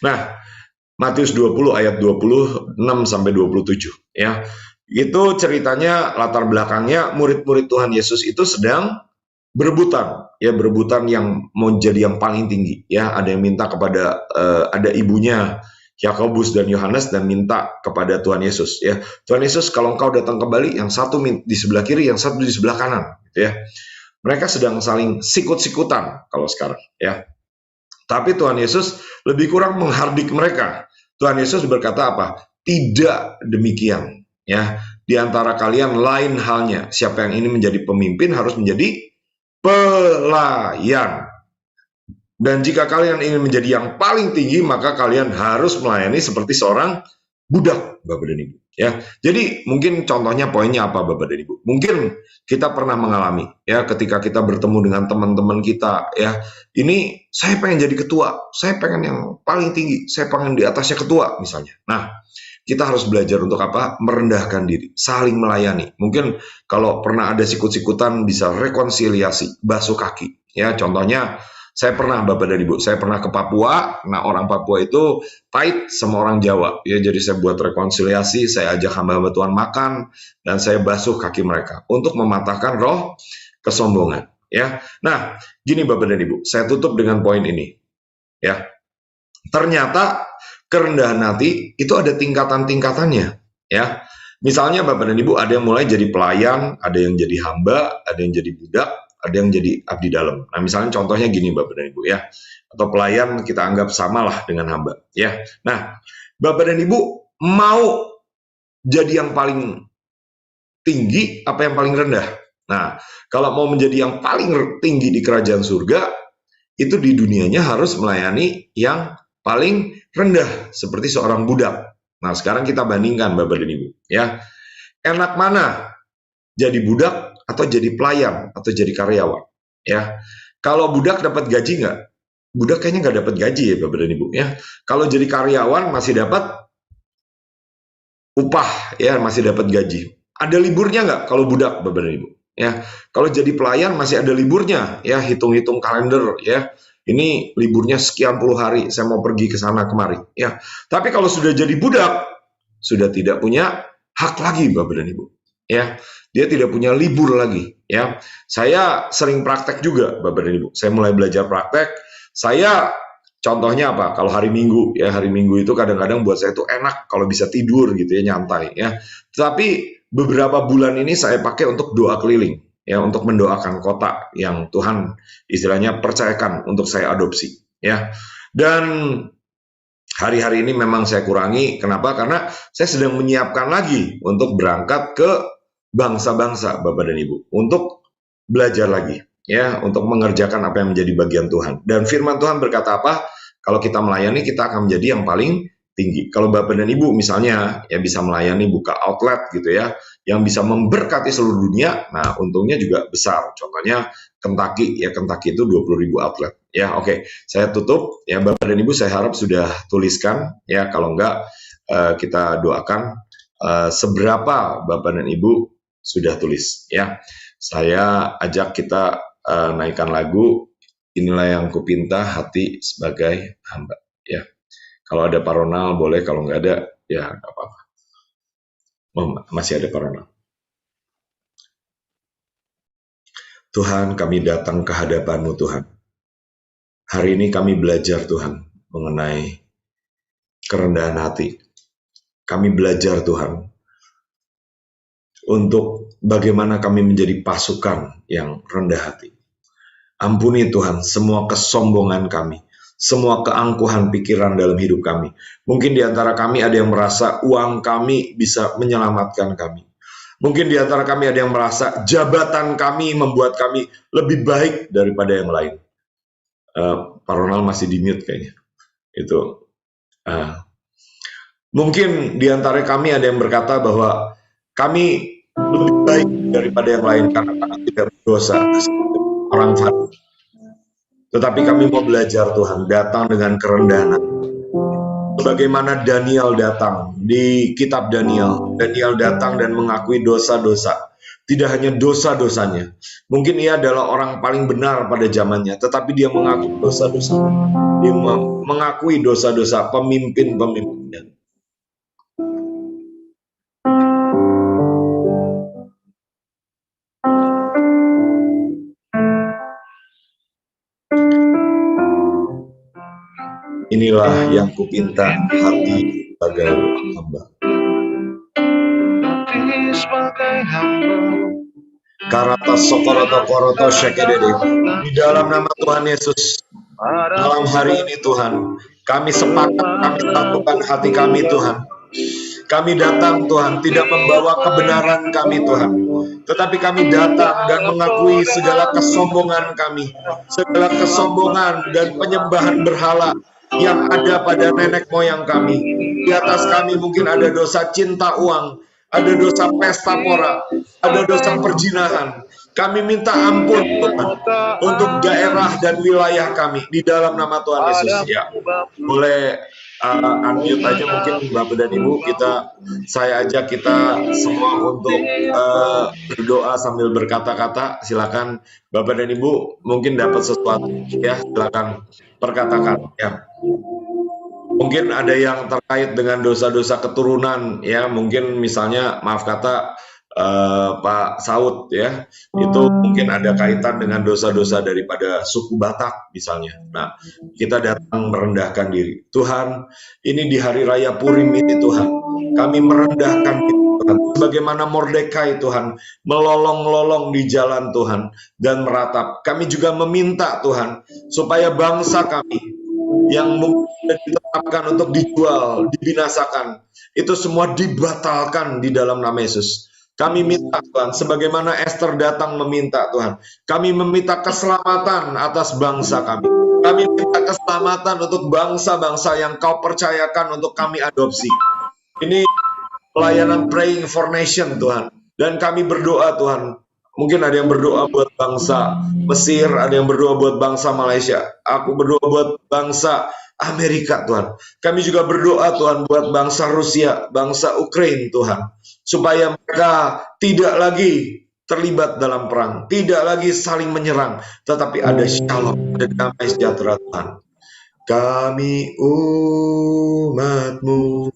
Nah, Matius 20 ayat 26 sampai 27, ya. Itu ceritanya, latar belakangnya murid-murid Tuhan Yesus itu sedang berebutan, ya, berebutan yang mau jadi yang paling tinggi, ya. Ada yang minta kepada ada ibunya Yakobus dan Yohanes dan minta kepada Tuhan Yesus, ya. Tuhan Yesus, kalau engkau datang kembali, yang satu di sebelah kiri, yang satu di sebelah kanan, gitu ya. Mereka sedang saling sikut-sikutan kalau sekarang, ya. Tapi Tuhan Yesus lebih kurang menghardik mereka. Tuhan Yesus berkata apa? Tidak demikian, ya. Di antara kalian lain halnya. Siapa yang ini menjadi pemimpin harus menjadi pelayan. Dan jika kalian ingin menjadi yang paling tinggi, maka kalian harus melayani seperti seorang budak, Bapak dan Ibu. Ya, jadi mungkin contohnya poinnya apa, Bapak dan Ibu? Mungkin kita pernah mengalami, ya, ketika kita bertemu dengan teman-teman kita, ya, ini saya pengen jadi ketua, saya pengen yang paling tinggi, saya pengen di atasnya ketua, misalnya. Nah, kita harus belajar untuk apa? Merendahkan diri, saling melayani. Mungkin kalau pernah ada sikut-sikutan bisa rekonsiliasi, basuh kaki. Ya, contohnya saya pernah Bapak dan Ibu, saya pernah ke Papua. Nah, orang Papua itu pahit sama orang Jawa. Ya, jadi saya buat rekonsiliasi, saya ajak hamba-hamba Tuhan makan dan saya basuh kaki mereka untuk mematahkan roh kesombongan. Ya, nah, gini Bapak dan Ibu, saya tutup dengan poin ini. Ya, ternyata kerendahan hati itu ada tingkatan-tingkatannya. Ya, misalnya Bapak dan Ibu ada yang mulai jadi pelayan, ada yang jadi hamba, ada yang jadi budak, ada yang jadi abdi dalam. Nah, misalnya contohnya gini Bapak dan Ibu ya, atau pelayan kita anggap samalah dengan hamba. Ya, nah Bapak dan Ibu mau jadi yang paling tinggi apa yang paling rendah? Nah, kalau mau menjadi yang paling tinggi di kerajaan surga, itu di dunianya harus melayani yang paling rendah, seperti seorang budak. Nah, sekarang kita bandingkan Bapak dan Ibu. Ya, enak mana? Jadi budak atau jadi pelayan atau jadi karyawan? Ya, kalau budak dapat gaji nggak? Budak kayaknya nggak dapat gaji ya Bapak dan Ibu. Ya, kalau jadi karyawan masih dapat upah, ya masih dapat gaji. Ada liburnya nggak kalau budak Bapak dan Ibu? Ya, kalau jadi pelayan masih ada liburnya, ya hitung-hitung kalender, ya ini liburnya sekian puluh hari, saya mau pergi ke sana kemari, ya. Tapi kalau sudah jadi budak, sudah tidak punya hak lagi Bapak dan Ibu, ya. Dia tidak punya libur lagi, ya. Saya sering praktek juga Bapak dan Ibu. Saya mulai belajar praktek. Saya contohnya apa? Kalau hari Minggu, ya hari Minggu itu kadang-kadang buat saya itu enak kalau bisa tidur gitu ya, nyantai, ya. Tapi beberapa bulan ini saya pakai untuk doa keliling, ya untuk mendoakan kota yang Tuhan istilahnya percayakan untuk saya adopsi, ya. Dan hari-hari ini memang saya kurangi, kenapa? Karena saya sedang menyiapkan lagi untuk berangkat ke bangsa-bangsa Bapak dan Ibu, untuk belajar lagi, ya, untuk mengerjakan apa yang menjadi bagian Tuhan. Dan firman Tuhan berkata apa? Kalau kita melayani, kita akan menjadi yang paling tinggi. Kalau Bapak dan Ibu misalnya ya bisa melayani, buka outlet gitu ya, yang bisa memberkati seluruh dunia, nah untungnya juga besar. Contohnya Kentucky, ya Kentucky itu 20.000 outlet. Ya oke, saya tutup. Ya Bapak dan Ibu saya harap sudah tuliskan, ya kalau enggak kita doakan seberapa Bapak dan Ibu sudah tulis. Ya, saya ajak kita naikkan lagu Inilah Yang Kupinta Hati Sebagai Hamba. Ya. Kalau ada Pak Ronald boleh, kalau nggak ada ya nggak apa-apa. Oh, masih ada Pak Ronald. Tuhan, kami datang ke hadapan-Mu Tuhan. Hari ini kami belajar Tuhan mengenai kerendahan hati. Kami belajar Tuhan untuk bagaimana kami menjadi pasukan yang rendah hati. Ampuni Tuhan semua kesombongan kami, semua keangkuhan pikiran dalam hidup kami. Mungkin di antara kami ada yang merasa uang kami bisa menyelamatkan kami. Mungkin di antara kami ada yang merasa jabatan kami membuat kami lebih baik daripada yang lain. Pak Ronald masih di mute kayaknya. Itu. Mungkin di antara kami ada yang berkata bahwa kami lebih baik daripada yang lain karena kami tidak berdosa orang Farisi. Tetapi kami mau belajar Tuhan, datang dengan kerendahan. Bagaimana Daniel datang di kitab Daniel. Daniel datang dan mengakui dosa-dosa. Tidak hanya dosa-dosanya. Mungkin ia adalah orang paling benar pada zamannya, tetapi dia mengaku dosa-dosa. Dia mengakui dosa-dosa pemimpin-pemimpinnya. Inilah yang kupinta hati sebagai hamba. Karata sokoroto koroto syekedede. Di dalam nama Tuhan Yesus, malam hari ini Tuhan, kami sepakat, kami satukan hati kami Tuhan. Kami datang Tuhan, tidak membawa kebenaran kami Tuhan, tetapi kami datang dan mengakui segala kesombongan kami, segala kesombongan dan penyembahan berhala yang ada pada nenek moyang kami. Di atas kami mungkin ada dosa cinta uang, ada dosa pesta pora, ada dosa perzinahan. Kami minta ampun Tuhan untuk daerah dan wilayah kami di dalam nama Tuhan Yesus. Ya, boleh unmute aja mungkin Bapak dan Ibu, saya ajak kita semua untuk berdoa sambil berkata-kata. Silakan Bapak dan Ibu, mungkin dapat sesuatu ya, silakan perkatakan ya. Mungkin ada yang terkait dengan dosa-dosa keturunan ya, mungkin misalnya maaf kata Pak Saud ya, itu mungkin ada kaitan dengan dosa-dosa daripada suku Batak misalnya. Nah, kita datang merendahkan diri. Tuhan, ini di hari raya Purim ini Tuhan, kami merendahkan diri Tuhan, sebagaimana Mordekai Tuhan melolong-lolong di jalan Tuhan dan meratap. Kami juga meminta Tuhan supaya bangsa kami yang mungkin ditetapkan untuk dijual, dibinasakan, itu semua dibatalkan di dalam nama Yesus. Kami minta Tuhan, sebagaimana Esther datang meminta Tuhan, kami meminta keselamatan atas bangsa kami. Kami minta keselamatan untuk bangsa-bangsa yang Kau percayakan untuk kami adopsi. Ini pelayanan Praying for Nation Tuhan. Dan kami berdoa Tuhan, mungkin ada yang berdoa buat bangsa Mesir, ada yang berdoa buat bangsa Malaysia. Aku berdoa buat bangsa Amerika Tuhan. Kami juga berdoa Tuhan buat bangsa Rusia, bangsa Ukraina Tuhan. Supaya mereka tidak lagi terlibat dalam perang, tidak lagi saling menyerang, tetapi ada shalom, ada damai sejahtera Tuhan. Kami umat-Mu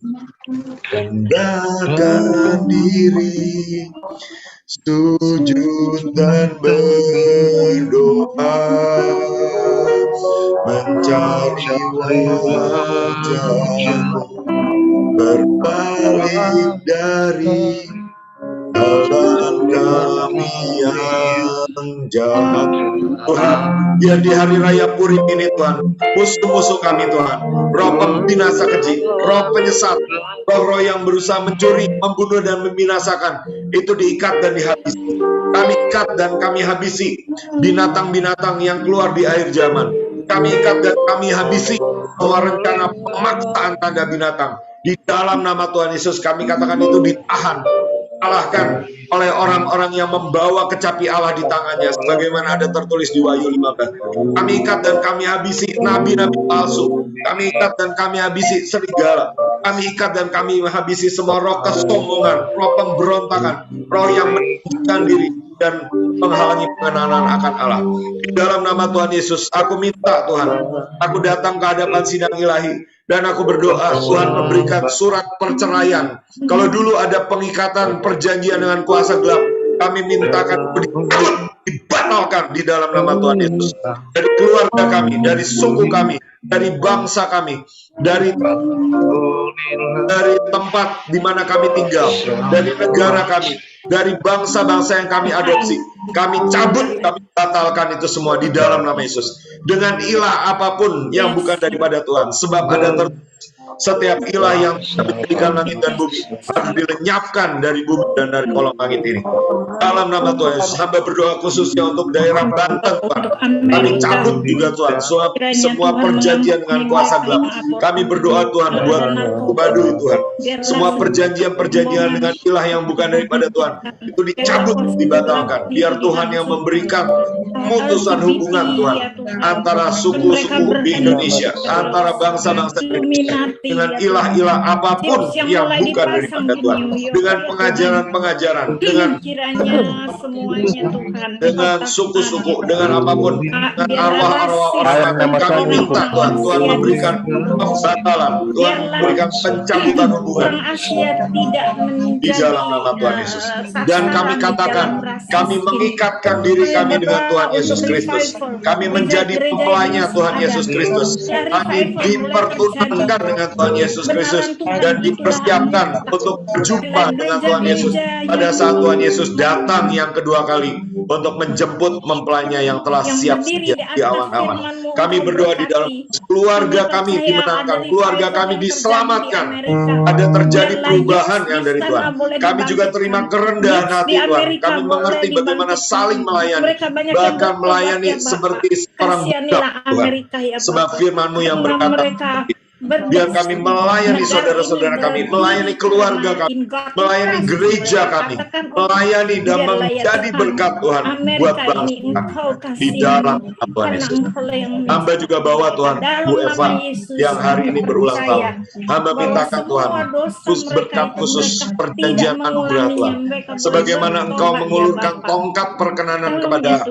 rendahkan diri, sujud dan berdoa, mencari wajah-Mu, berbalik dari jalan kami yang jahat. Tuhan, biar di hari raya Purim ini Tuhan, musuh-musuh kami Tuhan, roh pembinasa keji, roh penyesat, roh-roh yang berusaha mencuri, membunuh dan membinasakan, itu diikat dan dihabisi. Kami ikat dan kami habisi binatang-binatang yang keluar di akhir zaman. Kami ikat dan kami habisi semua rencana pemaksaan tanda binatang. Di dalam nama Tuhan Yesus kami katakan itu ditahan, kalahkan oleh orang-orang yang membawa kecapi Allah di tangannya, sebagaimana ada tertulis di Wahyu 15. Kami ikat dan kami habisi nabi-nabi palsu. Kami ikat dan kami habisi serigala. Kami ikat dan kami habisi semua roh kesombongan, roh pemberontakan, roh yang meninggikan diri dan menghalangi pengenalan akan Allah. Di dalam nama Tuhan Yesus, aku minta Tuhan, aku datang ke hadapan sidang ilahi, dan aku berdoa Tuhan memberikan surat perceraian. Kalau dulu ada pengikatan perjanjian dengan kuasa gelap, kami mintakan dibatalkan di dalam nama Tuhan Yesus. Dari keluarga kami, dari suku kami, dari bangsa kami, dari tempat di mana kami tinggal, dari negara kami, dari bangsa-bangsa yang kami adopsi, kami cabut, kami batalkan itu semua di dalam nama Yesus. Dengan ilah apapun yang bukan daripada Tuhan, sebab ada setiap ilah yang menjadikan langit dan bumi harus dilenyapkan dari bumi dan dari kolong langit ini. Dalam nama Tuhan Yesus, hamba berdoa khususnya untuk daerah Banten Tuhan. Kami cabut juga Tuhan semua perjanjian dengan kuasa gelap. Kami berdoa Tuhan buat Baduy Tuhan. Semua perjanjian-perjanjian dengan ilah yang bukan daripada Tuhan itu dicabut, dibatalkan. Biar Tuhan yang memberikan pemutusan hubungan Tuhan antara suku-suku di Indonesia, antara bangsa-bangsa Indonesia dengan ilah-ilah apapun yang bukan daripada Tuhan, dengan pengajaran-pengajaran, dengan suku-suku, dengan apapun, dengan arwah-arwah orang, kami minta Tuhan, Tuhan memberikan pembatalan, Tuhan memberikan pencabutan hubungan di dalam nama Tuhan Yesus. Dan kami katakan, kami mengikatkan diri kami dengan Tuhan Yesus Kristus. Kami menjadi mempelainya Tuhan Yesus Kristus. Kami dipertunangkan dengan Tuhan Yesus Kristus dan dipersiapkan untuk berjumpa dengan Tuhan Yesus pada saat Tuhan Yesus datang yang kedua kali untuk menjemput mempelainya yang telah siap sedia di awan-awan. Kami berdoa di dalam keluarga kami dimenangkan, keluarga kami diselamatkan. Ada terjadi perubahan yang dari Tuhan. Kami juga terima kerendahan hati Tuhan. Kami mengerti bagaimana saling melayani, bahkan melayani seperti seorang budak Tuhan. Sebab firman-Mu yang berkata, Biar kami melayani saudara-saudara kami, melayani keluarga kami, melayani gereja kami, melayani dan menjadi berkat Tuhan buat bangsa di dalam Tuhan Yesus. Hamba juga bawa Tuhan Bu Eva yang hari ini berulang tahun. Hamba mintakan Tuhan khusus berkat khusus perjanjian anugerah Tuhan. Sebagaimana Engkau mengulurkan tongkat perkenanan kepada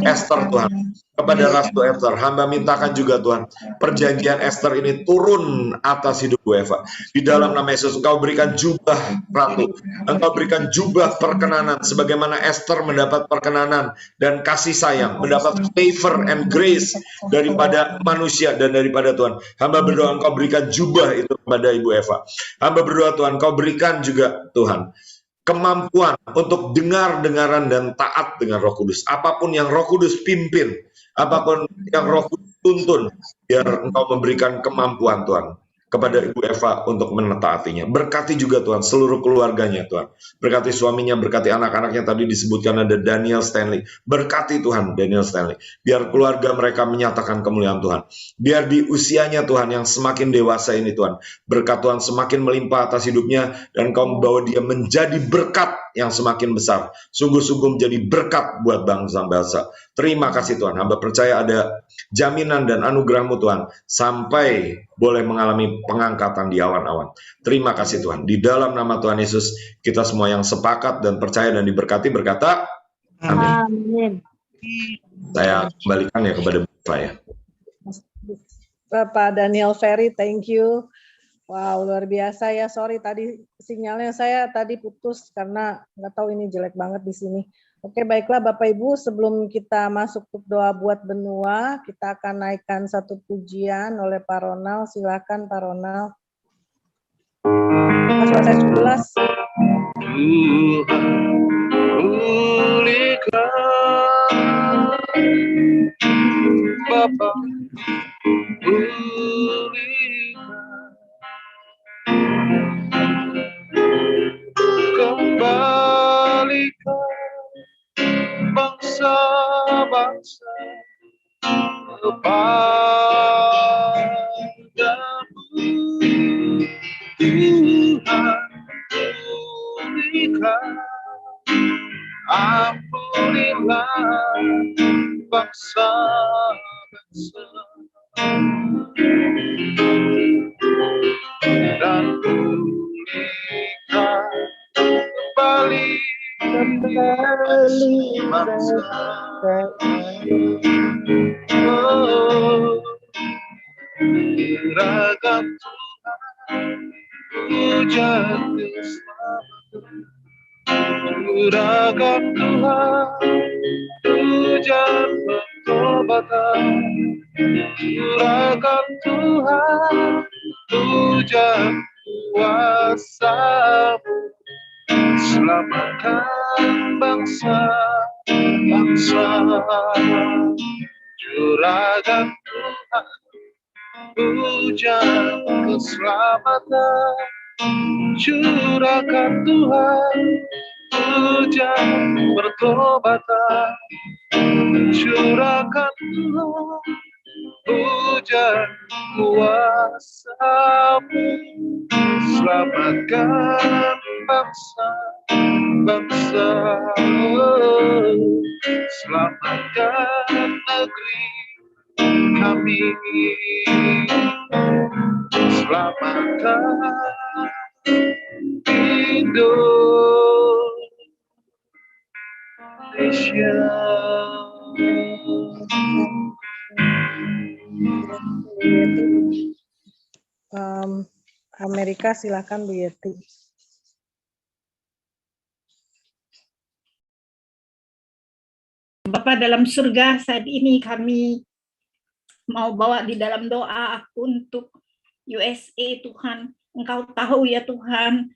Esther Tuhan, kepada Ratu Esther, hamba mintakan juga Tuhan perjanjian Esther ini turun atas hidup Bu Eva. Di dalam nama Yesus, Engkau berikan jubah Ratu, Engkau berikan jubah perkenanan, sebagaimana Esther mendapat perkenanan dan kasih sayang, mendapat favor and grace daripada manusia dan daripada Tuhan. Hamba berdoa Engkau berikan jubah itu kepada Ibu Eva. Hamba berdoa Tuhan, Engkau berikan juga Tuhan kemampuan untuk dengar-dengaran dan taat dengan Roh Kudus. Apapun yang Roh Kudus pimpin, apapun yang Roh Kudus tuntun, biar Engkau memberikan kemampuan Tuhan kepada Ibu Eva untuk menetaatinya. Berkati juga Tuhan seluruh keluarganya Tuhan. Berkati suaminya, berkati anak-anaknya, tadi disebutkan ada Daniel Stanley. Berkati Tuhan Daniel Stanley. Biar keluarga mereka menyatakan kemuliaan Tuhan. Biar di usianya Tuhan yang semakin dewasa ini Tuhan, berkat Tuhan semakin melimpah atas hidupnya, dan Engkau membawa dia menjadi berkat yang semakin besar. Sungguh-sungguh menjadi berkat buat bangsa-bangsa. Terima kasih Tuhan. Hamba percaya ada jaminan dan anugerah-Mu Tuhan sampai boleh mengalami pengangkatan di awan-awan. Terima kasih Tuhan. Di dalam nama Tuhan Yesus, kita semua yang sepakat dan percaya dan diberkati berkata amin. Saya kembalikan ya kepada Bapak ya. Bapak Daniel Ferry, thank you. Wow, luar biasa ya. Sorry tadi sinyalnya saya tadi putus karena nggak tahu ini jelek banget di sini. Oke, baiklah Bapak Ibu, sebelum kita masuk ke doa buat benua, kita akan naikkan satu pujian oleh Pak Ronald. Silakan Pak Ronald. Suara saya jelas. Bapa, kembalikan bangsa-bangsa kepadamu, Tuhan, pulihkan, ampunilah bangsa-bangsa dan pulihkan kembali bangsa. Oh, Raga Tuhan, hujan keselamatan. Raga Tuhan, hujan pertobatan. Raga Tuhan, hujan kuasa-Mu. Selamatkan bangsa-bangsa. Curahkan Tuhan hujan keselamatan. Curahkan Tuhan hujan pertobatan. Curahkan Tuhan hujan kuasa-Mu. Selamatkan bangsa-bangsa. Selamatkan negeri kami. Selamatkan Indonesia. Amerika, silakan Bu Yeti. Bapa dalam surga, saat ini kami mau bawa di dalam doa untuk USA Tuhan. Engkau tahu ya Tuhan,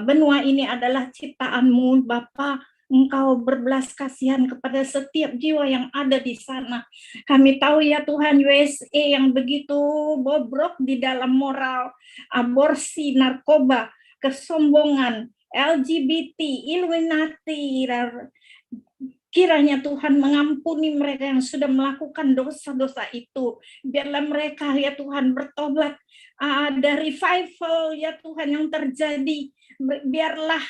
benua ini adalah ciptaan-Mu Bapa. Engkau berbelas kasihan kepada setiap jiwa yang ada di sana. Kami tahu ya Tuhan, USA yang begitu bobrok di dalam moral, aborsi, narkoba, kesombongan, LGBT, Illuminati, Kiranya Tuhan mengampuni mereka yang sudah melakukan dosa-dosa itu. Biarlah mereka ya Tuhan bertobat. Ada revival ya Tuhan yang terjadi. Biarlah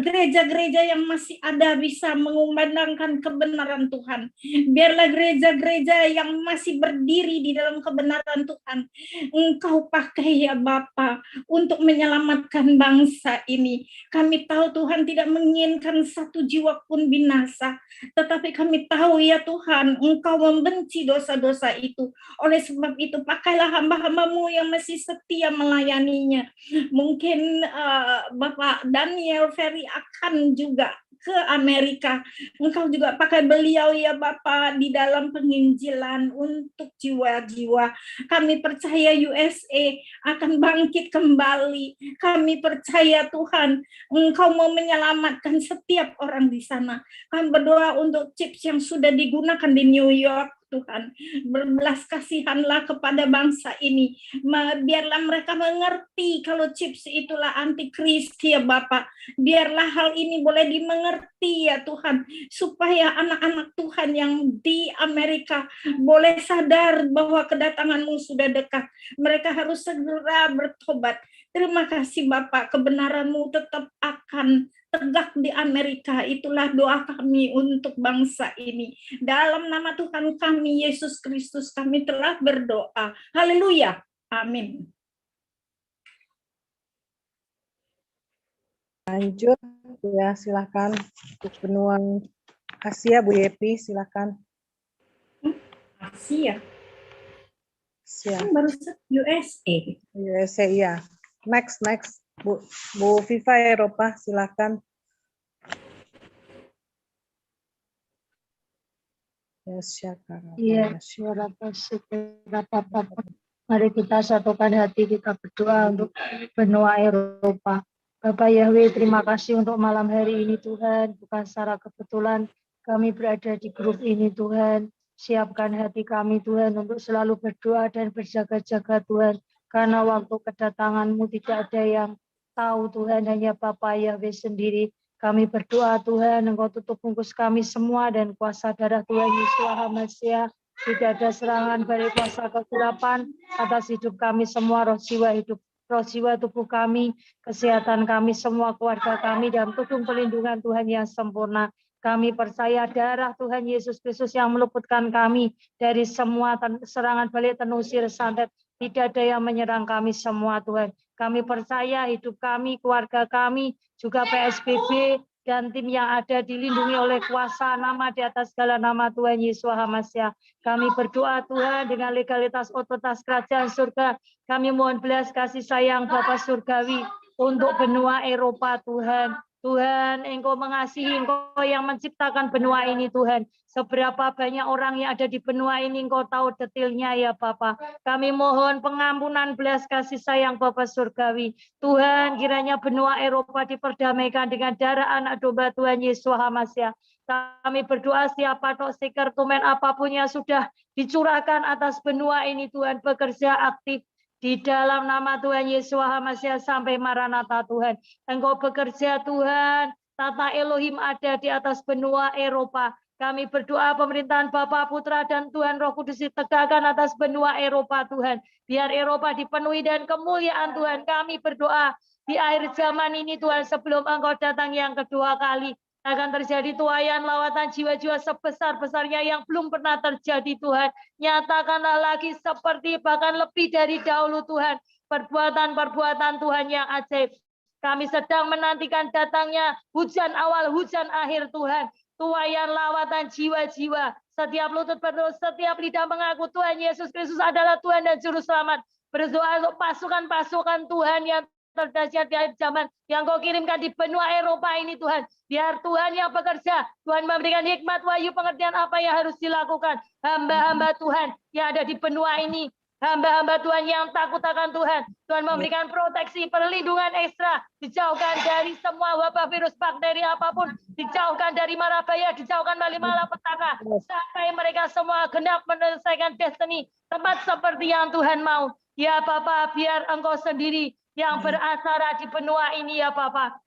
gereja-gereja yang masih ada bisa mengumandangkan kebenaran Tuhan. Biarlah gereja-gereja yang masih berdiri di dalam kebenaran Tuhan, Engkau pakai ya Bapa untuk menyelamatkan bangsa ini. Kami tahu Tuhan tidak menginginkan satu jiwa pun binasa, tetapi kami tahu ya Tuhan, Engkau membenci dosa-dosa itu. Oleh sebab itu, pakailah hamba-hambamu yang masih setia melayaninya. Mungkin Bapak Daniel Ferry akan juga ke Amerika. Engkau juga pakai beliau ya Bapak di dalam penginjilan untuk jiwa-jiwa. Kami percaya USA akan bangkit kembali. Kami percaya Tuhan, Engkau mau menyelamatkan setiap orang di sana. Kami berdoa untuk chips yang sudah digunakan di New York, Tuhan. Berbelas kasihanlah kepada bangsa ini. Biarlah mereka mengerti kalau chips itulah antikristus ya Bapak. Biarlah hal ini boleh dimengerti ya Tuhan. Supaya anak-anak Tuhan yang di Amerika boleh sadar bahwa kedatangan-Mu sudah dekat. Mereka harus segera bertobat. Terima kasih Bapak, kebenaran-Mu tetap akan tegak di Amerika. Itulah doa kami untuk bangsa ini. Dalam nama Tuhan kami, Yesus Kristus, kami telah berdoa. Haleluya. Amin. Lanjut ya, silakan untuk benua Asia, Bu Yepi, silakan. Asia. Asia. Baru USA. USA ya. Next Bu Viva Eropa, silakan. Iya, mari kita satukan hati, kita berdoa untuk benua Eropa. Bapak Yahweh, terima kasih untuk malam hari ini Tuhan. Bukan secara kebetulan kami berada di grup ini Tuhan. Siapkan hati kami Tuhan untuk selalu berdoa dan berjaga-jaga Tuhan. Karena waktu kedatangan-Mu tidak ada yang tahu Tuhan, hanya Bapak Yahweh sendiri. Kami berdoa Tuhan, Engkau tutup bungkus kami semua dan kuasa darah Tuhan Yesus Hamasiah. Tidak ada serangan dari kuasa kegelapan atas hidup kami semua, roh jiwa tubuh kami, kesehatan kami semua, keluarga kami, dan tudung pelindungan Tuhan yang sempurna. Kami percaya darah Tuhan Yesus Kristus yang meluputkan kami dari semua serangan balik, tenusir, santet. Tidak ada yang menyerang kami semua Tuhan. Kami percaya hidup kami, keluarga kami, juga PSBB dan tim yang ada dilindungi oleh kuasa nama di atas segala nama Tuhan Yesus Hamasiah. Kami berdoa Tuhan dengan legalitas otoritas kerajaan surga. Kami mohon belas kasih sayang Bapa Surgawi untuk benua Eropa Tuhan. Tuhan, Engkau mengasihi, Engkau yang menciptakan benua ini Tuhan. Seberapa banyak orang yang ada di benua ini Engkau tahu detailnya ya Bapa. Kami mohon pengampunan belas kasih sayang Bapa Surgawi. Tuhan, kiranya benua Eropa diperdamaikan dengan darah anak domba Tuhan Yesus Hamasiah. Kami berdoa siapa seker tumen apapun yang sudah dicurahkan atas benua ini Tuhan, bekerja aktif di dalam nama Tuhan Yesus Hamasiah sampai Maranatha Tuhan. Engkau bekerja Tuhan, tata Elohim ada di atas benua Eropa. Kami berdoa pemerintahan Bapa, Putra, dan Tuhan Roh Kudus ditegakkan atas benua Eropa Tuhan. Biar Eropa dipenuhi dan kemuliaan Tuhan. Kami berdoa di akhir zaman ini Tuhan, sebelum Engkau datang yang kedua kali, akan terjadi tuaian lawatan jiwa-jiwa sebesar-besarnya yang belum pernah terjadi Tuhan. Nyatakanlah lagi seperti bahkan lebih dari dahulu Tuhan. Perbuatan-perbuatan Tuhan yang ajaib. Kami sedang menantikan datangnya hujan awal, hujan akhir Tuhan. Tuaian lawatan jiwa-jiwa. Setiap lutut berdoa, setiap lidah mengaku Tuhan Yesus Kristus adalah Tuhan dan Juru Selamat. Berdoa untuk pasukan-pasukan Tuhan yang terdahsyat di akhir zaman yang Kau kirimkan di benua Eropa ini Tuhan. Biar Tuhan yang bekerja, Tuhan memberikan hikmat, wahyu, pengertian apa yang harus dilakukan. Hamba-hamba Tuhan yang ada di benua ini, hamba-hamba Tuhan yang takut akan Tuhan. Tuhan memberikan proteksi, perlindungan ekstra, dijauhkan dari semua wabah, virus, bakteri apapun, dijauhkan dari mara bahaya, dijauhkan dari malapetaka, sampai mereka semua genap menyelesaikan destiny, tempat seperti yang Tuhan mau. Ya Bapa, biar Engkau sendiri yang berasara di benua ini ya Bapa.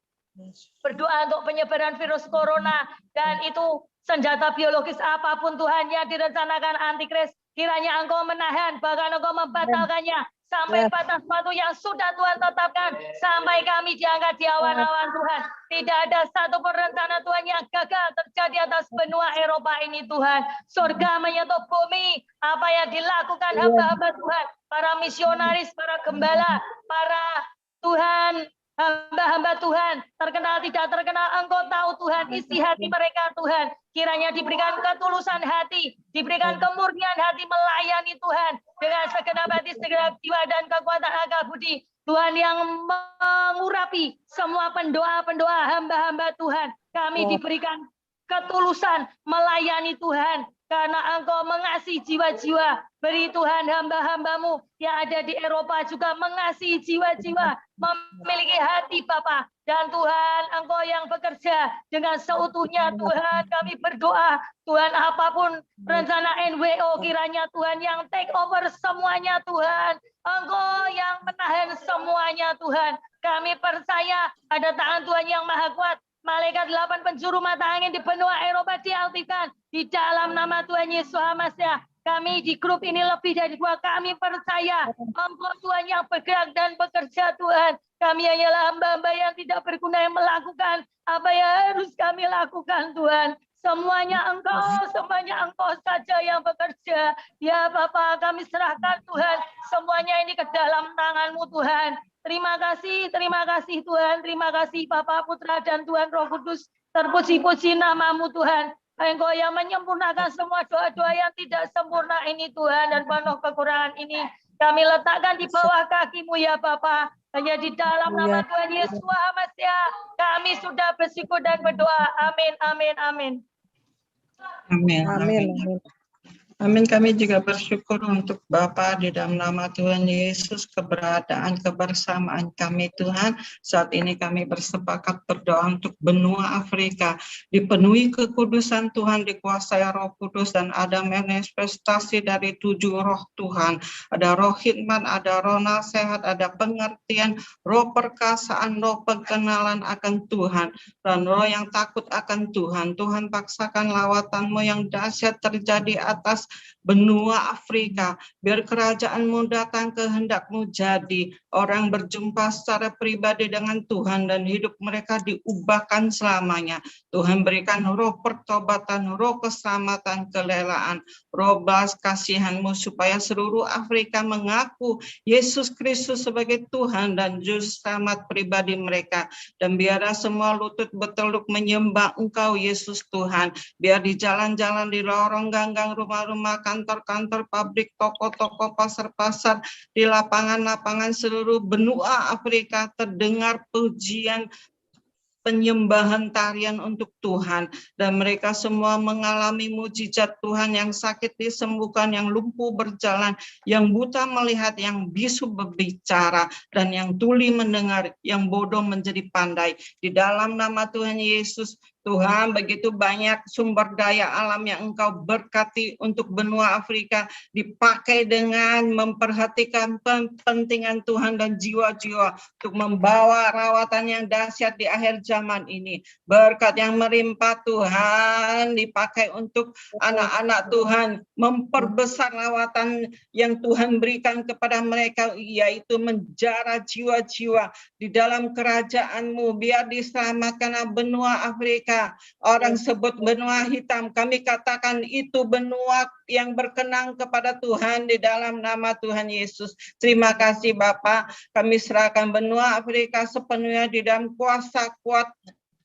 Berdoa untuk penyebaran virus corona, dan itu senjata biologis apapun Tuhan yang direncanakan antikris, kiranya Engkau menahan, bahkan Engkau membatalkannya sampai batas waktu yang sudah Tuhan tetapkan, sampai kami diangkat di awan-awan Tuhan. Tidak ada satupun rencana Tuhan yang gagal terjadi atas benua Eropa ini Tuhan. Surga menyentuh bumi, apa yang dilakukan hamba-hamba Tuhan, para misionaris, para gembala, para Tuhan, hamba-hamba Tuhan, terkenal tidak terkenal, Engkau tahu Tuhan isi hati mereka Tuhan. Kiranya diberikan ketulusan hati, diberikan kemurnian hati melayani Tuhan dengan segenap hati, segenap jiwa dan kekuatan akal budi. Tuhan yang mengurapi semua pendoa-pendoa hamba-hamba Tuhan. Kami diberikan ketulusan melayani Tuhan, karena Engkau mengasihi jiwa-jiwa. Beri Tuhan hamba-hambamu yang ada di Eropa juga mengasihi jiwa-jiwa, memiliki hati Bapa. Dan Tuhan, Engkau yang bekerja dengan seutuhnya Tuhan, kami berdoa Tuhan, apapun rencana NWO, kiranya Tuhan yang take over semuanya Tuhan. Engkau yang menahan semuanya Tuhan. Kami percaya ada tangan Tuhan yang maha kuat. Malaikat 8 penjuru mata angin di benua Eropa diaktifkan di dalam nama Tuhan Yesus Hamasiah. Kami di grup ini lebih dari 2, kami percaya Engkau Tuhan yang bergerak dan bekerja Tuhan. Kami hanyalah hamba-hamba yang tidak berguna yang melakukan apa yang harus kami lakukan Tuhan. Semuanya Engkau saja yang bekerja. Ya Bapa, kami serahkan Tuhan semuanya ini ke dalam tangan-Mu Tuhan. Terima kasih Tuhan, terima kasih Bapa, Putra, dan Tuhan Roh Kudus. Terpuji-puji nama-Mu Tuhan. Engkau yang menyempurnakan semua doa-doa yang tidak sempurna ini Tuhan, dan penuh kekurangan ini. Kami letakkan di bawah kaki-Mu ya Bapa. Hanya di dalam nama Tuhan Yesus Hamasiah kami sudah bersyukur dan berdoa. Amin, amin, amin. Amin. Amin. Amin. Kami juga bersyukur untuk Bapa di dalam nama Tuhan Yesus, keberadaan, kebersamaan kami Tuhan. Saat ini kami bersepakat berdoa untuk benua Afrika. Dipenuhi kekudusan Tuhan, dikuasai Roh Kudus, dan ada manifestasi dari 7 roh Tuhan. Ada roh hikmat, ada roh nasihat, ada pengertian, roh perkasaan, roh pengenalan akan Tuhan, dan roh yang takut akan Tuhan. Tuhan, paksakan lawatan-Mu yang dahsyat terjadi atas benua Afrika. Biar kerajaan-Mu datang, kehendak-Mu jadi. Orang berjumpa secara pribadi dengan Tuhan dan hidup mereka diubahkan selamanya. Tuhan, berikan roh pertobatan, roh keselamatan, kelelaan, roh belas kasihan-Mu supaya seluruh Afrika mengaku Yesus Kristus sebagai Tuhan dan Juru Selamat pribadi mereka. Dan biarlah semua lutut berteluk menyembah Engkau Yesus Tuhan. Biar di jalan-jalan, di lorong ganggang, rumah-rumah, kantor-kantor, pabrik, toko-toko, pasar-pasar, di lapangan-lapangan seluruh benua Afrika terdengar pujian, penyembahan, tarian untuk Tuhan, dan mereka semua mengalami mujizat Tuhan. Yang sakit disembuhkan, yang lumpuh berjalan, yang buta melihat, yang bisu berbicara, dan yang tuli mendengar, yang bodoh menjadi pandai. Di dalam nama Tuhan Yesus, Tuhan, begitu banyak sumber daya alam yang Engkau berkati untuk benua Afrika, dipakai dengan memperhatikan kepentingan Tuhan dan jiwa-jiwa untuk membawa rawatan yang dahsyat di akhir zaman ini. Berkat yang melimpah Tuhan dipakai untuk anak-anak Tuhan, memperbesar rawatan yang Tuhan berikan kepada mereka, yaitu menjara jiwa-jiwa di dalam kerajaan-Mu. Biar diselamatkan benua Afrika. Orang sebut benua hitam, kami katakan itu benua yang berkenan kepada Tuhan di dalam nama Tuhan Yesus. Terima kasih Bapa, kami serahkan benua Afrika sepenuhnya di dalam kuasa kuat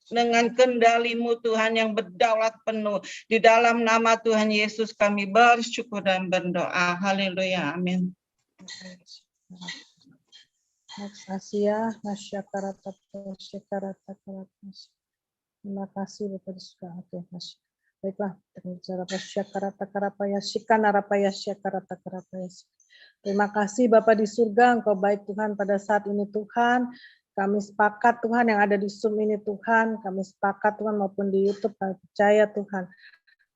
dengan kendali-Mu Tuhan yang berdaulat penuh. Di dalam nama Tuhan Yesus kami bersyukur dan berdoa. Haleluya, amin. Terima kasih Bapak di surga. Oke, Mas. Baiklah, terima kasih Bapak di surga, Engkau baik Tuhan pada saat ini Tuhan. Kami sepakat Tuhan yang ada di Zoom ini Tuhan, kami sepakat Tuhan maupun di YouTube, kami percaya Tuhan.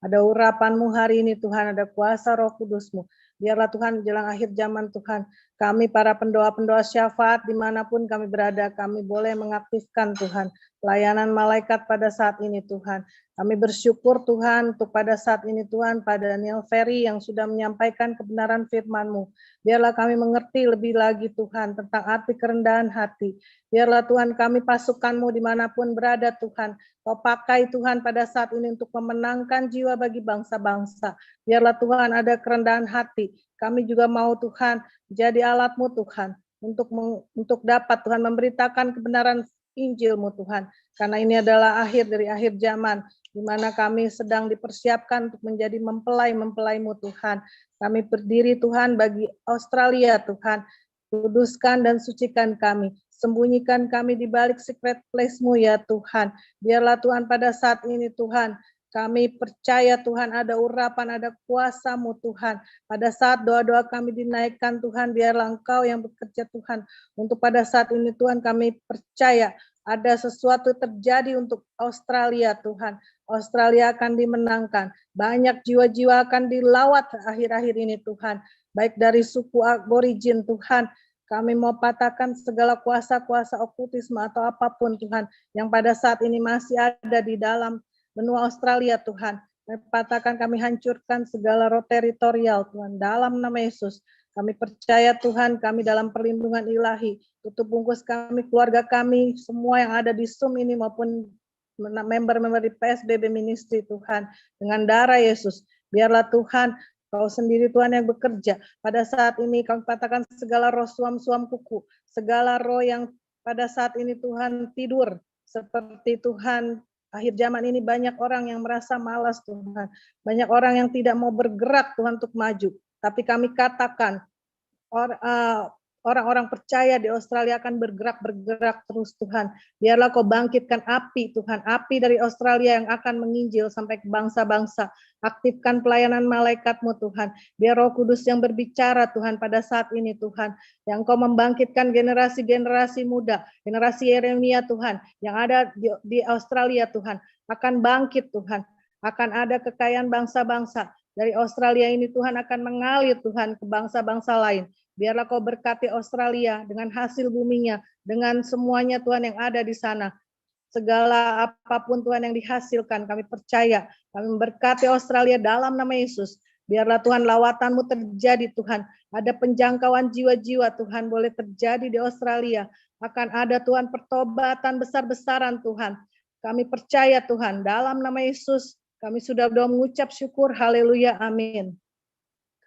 Ada urapan-Mu hari ini Tuhan, ada kuasa Roh Kudus-Mu. Biarlah Tuhan jelang akhir zaman Tuhan, Kami para pendoa-pendoa syafaat dimanapun kami berada, kami boleh mengaktifkan Tuhan pelayanan malaikat pada saat ini Tuhan. Kami bersyukur Tuhan untuk pada saat ini Tuhan, pada Daniel Ferry yang sudah menyampaikan kebenaran firman-Mu. Biarlah kami mengerti lebih lagi Tuhan tentang arti kerendahan hati. Biarlah Tuhan kami pasukan-Mu dimanapun berada Tuhan. Kau pakai Tuhan pada saat ini untuk memenangkan jiwa bagi bangsa-bangsa. Biarlah Tuhan ada kerendahan hati. Kami juga mau Tuhan jadi alat-Mu Tuhan untuk dapat Tuhan memberitakan kebenaran Injil-Mu Tuhan. Karena ini adalah akhir dari akhir zaman, di mana kami sedang dipersiapkan untuk menjadi mempelai-mempelai-Mu Tuhan. Kami berdiri Tuhan bagi Australia Tuhan. Kuduskan dan sucikan kami. Sembunyikan kami di balik secret place-Mu ya Tuhan. Biarlah Tuhan pada saat ini Tuhan, kami percaya Tuhan ada urapan, ada kuasa-Mu Tuhan. Pada saat doa-doa kami dinaikkan Tuhan, biarlah Engkau yang bekerja Tuhan. Untuk pada saat ini Tuhan kami percaya ada sesuatu terjadi untuk Australia Tuhan. Australia akan dimenangkan. Banyak jiwa-jiwa akan dilawat akhir-akhir ini Tuhan. Baik dari suku aborigin Tuhan. Kami mau patahkan segala kuasa-kuasa okultisme atau apapun Tuhan. Yang pada saat ini masih ada di dalam benua Australia Tuhan. Kami patahkan, kami hancurkan segala roh teritorial Tuhan. Dalam nama Yesus. Kami percaya Tuhan, kami dalam perlindungan ilahi. Tutup bungkus kami, keluarga kami, semua yang ada di Zoom ini maupun member-member di PSBB Ministry Tuhan. Dengan darah Yesus, biarlah Tuhan, Kau sendiri Tuhan yang bekerja. Pada saat ini kami patahkan segala roh suam-suam kuku. Segala roh yang pada saat ini Tuhan tidur. Seperti Tuhan, akhir zaman ini banyak orang yang merasa malas Tuhan. Banyak orang yang tidak mau bergerak Tuhan untuk maju. Tapi kami katakan, orang-orang percaya di Australia akan bergerak terus Tuhan. Biarlah Kau bangkitkan api Tuhan, api dari Australia yang akan menginjil sampai ke bangsa-bangsa. Aktifkan pelayanan malaikat-Mu Tuhan. Biar Roh Kudus yang berbicara Tuhan pada saat ini Tuhan. Yang Kau membangkitkan generasi-generasi muda, generasi Yeremia Tuhan, yang ada di Australia Tuhan, akan bangkit Tuhan. Akan ada kekayaan bangsa-bangsa. Dari Australia ini Tuhan akan mengalir Tuhan ke bangsa-bangsa lain. Biarlah Kau berkati Australia dengan hasil buminya, dengan semuanya Tuhan yang ada di sana. Segala apapun Tuhan yang dihasilkan, kami percaya. Kami memberkati Australia dalam nama Yesus. Biarlah Tuhan lawatan-Mu terjadi Tuhan. Ada penjangkauan jiwa-jiwa Tuhan boleh terjadi di Australia. Akan ada Tuhan pertobatan besar-besaran Tuhan. Kami percaya Tuhan dalam nama Yesus. Kami sudah doa mengucap syukur. Haleluya. Amin.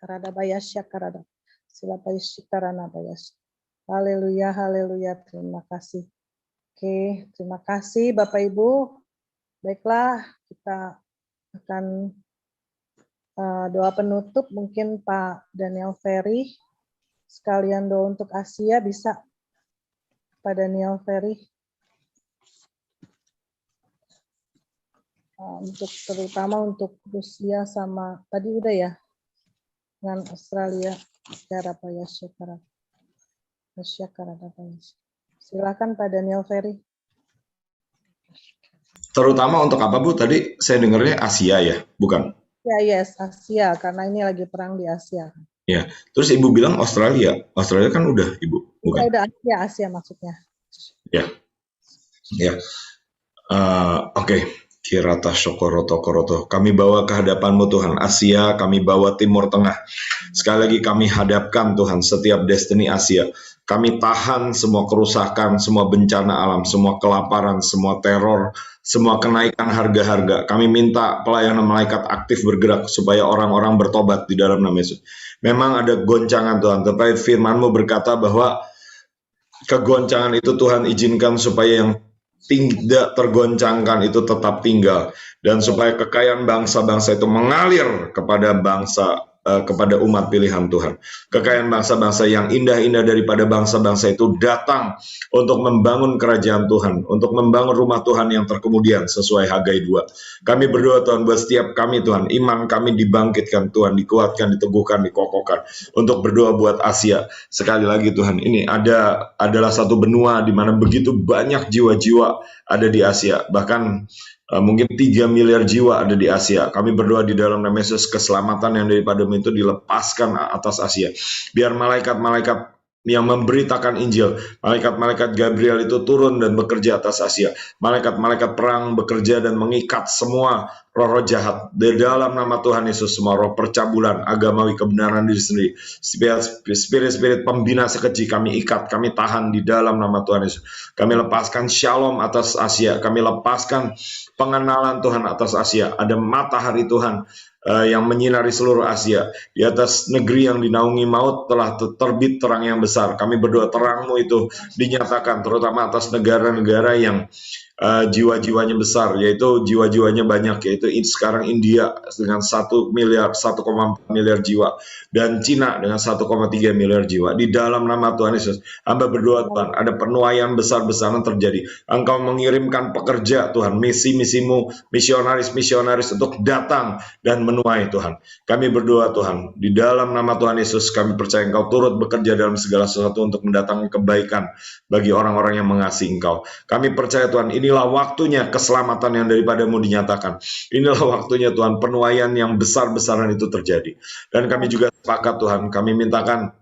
Karada bayasya karada. Silapayasya karana bayasya. Haleluya. Haleluya. Terima kasih. Oke, terima kasih Bapak Ibu. Baiklah, kita akan doa penutup. Mungkin Pak Daniel Ferry, sekalian doa untuk Asia, bisa Pak Daniel Ferry. Terutama untuk Rusia sama, tadi udah ya, dengan Australia. Secara Pak Yasyakara. Silakan Pak Daniel Ferry. Terutama untuk apa Bu? Tadi saya dengarnya Asia ya, bukan? Ya, yes, Asia, karena ini lagi perang di Asia. Ya, terus Ibu bilang Australia. Australia kan udah Ibu, bukan? Ya, udah Asia maksudnya. Ya, ya. Oke. Kirata Shokoroto Koroto. Kami bawa ke hadapan-Mu Tuhan Asia, kami bawa Timur Tengah. Sekali lagi kami hadapkan Tuhan setiap destiny Asia. Kami tahan semua kerusakan, semua bencana alam, semua kelaparan, semua teror, semua kenaikan harga-harga. Kami minta pelayanan malaikat aktif bergerak supaya orang-orang bertobat di dalam nama Yesus. Memang ada goncangan Tuhan, tetapi firman-Mu berkata bahwa kegoncangan itu Tuhan izinkan supaya yang tidak tergoncangkan itu tetap tinggal, dan supaya kekayaan bangsa-bangsa itu mengalir kepada kepada umat pilihan Tuhan. Kekayaan bangsa-bangsa yang indah-indah daripada bangsa-bangsa itu datang untuk membangun kerajaan Tuhan, untuk membangun rumah Tuhan yang terkemudian sesuai Hagai 2. Kami berdoa Tuhan buat setiap kami Tuhan, iman kami dibangkitkan Tuhan, dikuatkan, diteguhkan, dikokohkan untuk berdoa buat Asia. Sekali lagi Tuhan, ini adalah satu benua di mana begitu banyak jiwa-jiwa ada di Asia, bahkan mungkin 3 miliar jiwa ada di Asia. Kami berdoa di dalam nama Yesus, keselamatan yang daripada itu dilepaskan atas Asia. Biar malaikat-malaikat yang memberitakan Injil. Malaikat-malaikat Gabriel itu turun dan bekerja atas Asia. Malaikat-malaikat perang bekerja dan mengikat semua roh-roh jahat. Di dalam nama Tuhan Yesus, semua roh percabulan, agamawi, kebenaran diri sendiri, spirit-spirit pembinasa keji kami ikat, kami tahan di dalam nama Tuhan Yesus. Kami lepaskan shalom atas Asia. Kami lepaskan pengenalan Tuhan atas Asia. Ada matahari Tuhan yang menyinari seluruh Asia. Di atas negeri yang dinaungi maut telah terbit terang yang besar. Kami berdoa terang-Mu itu dinyatakan, terutama atas negara-negara yang jiwa-jiwanya besar, yaitu jiwa-jiwanya banyak, yaitu sekarang India dengan 1,4 miliar jiwa, dan Cina dengan 1,3 miliar jiwa. Di dalam nama Tuhan Yesus, hamba berdoa Tuhan, ada penuaian besar-besaran terjadi. Engkau mengirimkan pekerja Tuhan, misi-misimu, misionaris-misionaris untuk datang dan menuai Tuhan. Kami berdoa Tuhan, di dalam nama Tuhan Yesus, kami percaya Engkau turut bekerja dalam segala sesuatu untuk mendatangkan kebaikan bagi orang-orang yang mengasihi Engkau. Kami percaya Tuhan, inilah waktunya keselamatan yang daripadamu dinyatakan. Inilah waktunya Tuhan, penuaian yang besar-besaran itu terjadi. Dan kami juga sepakat Tuhan, kami mintakan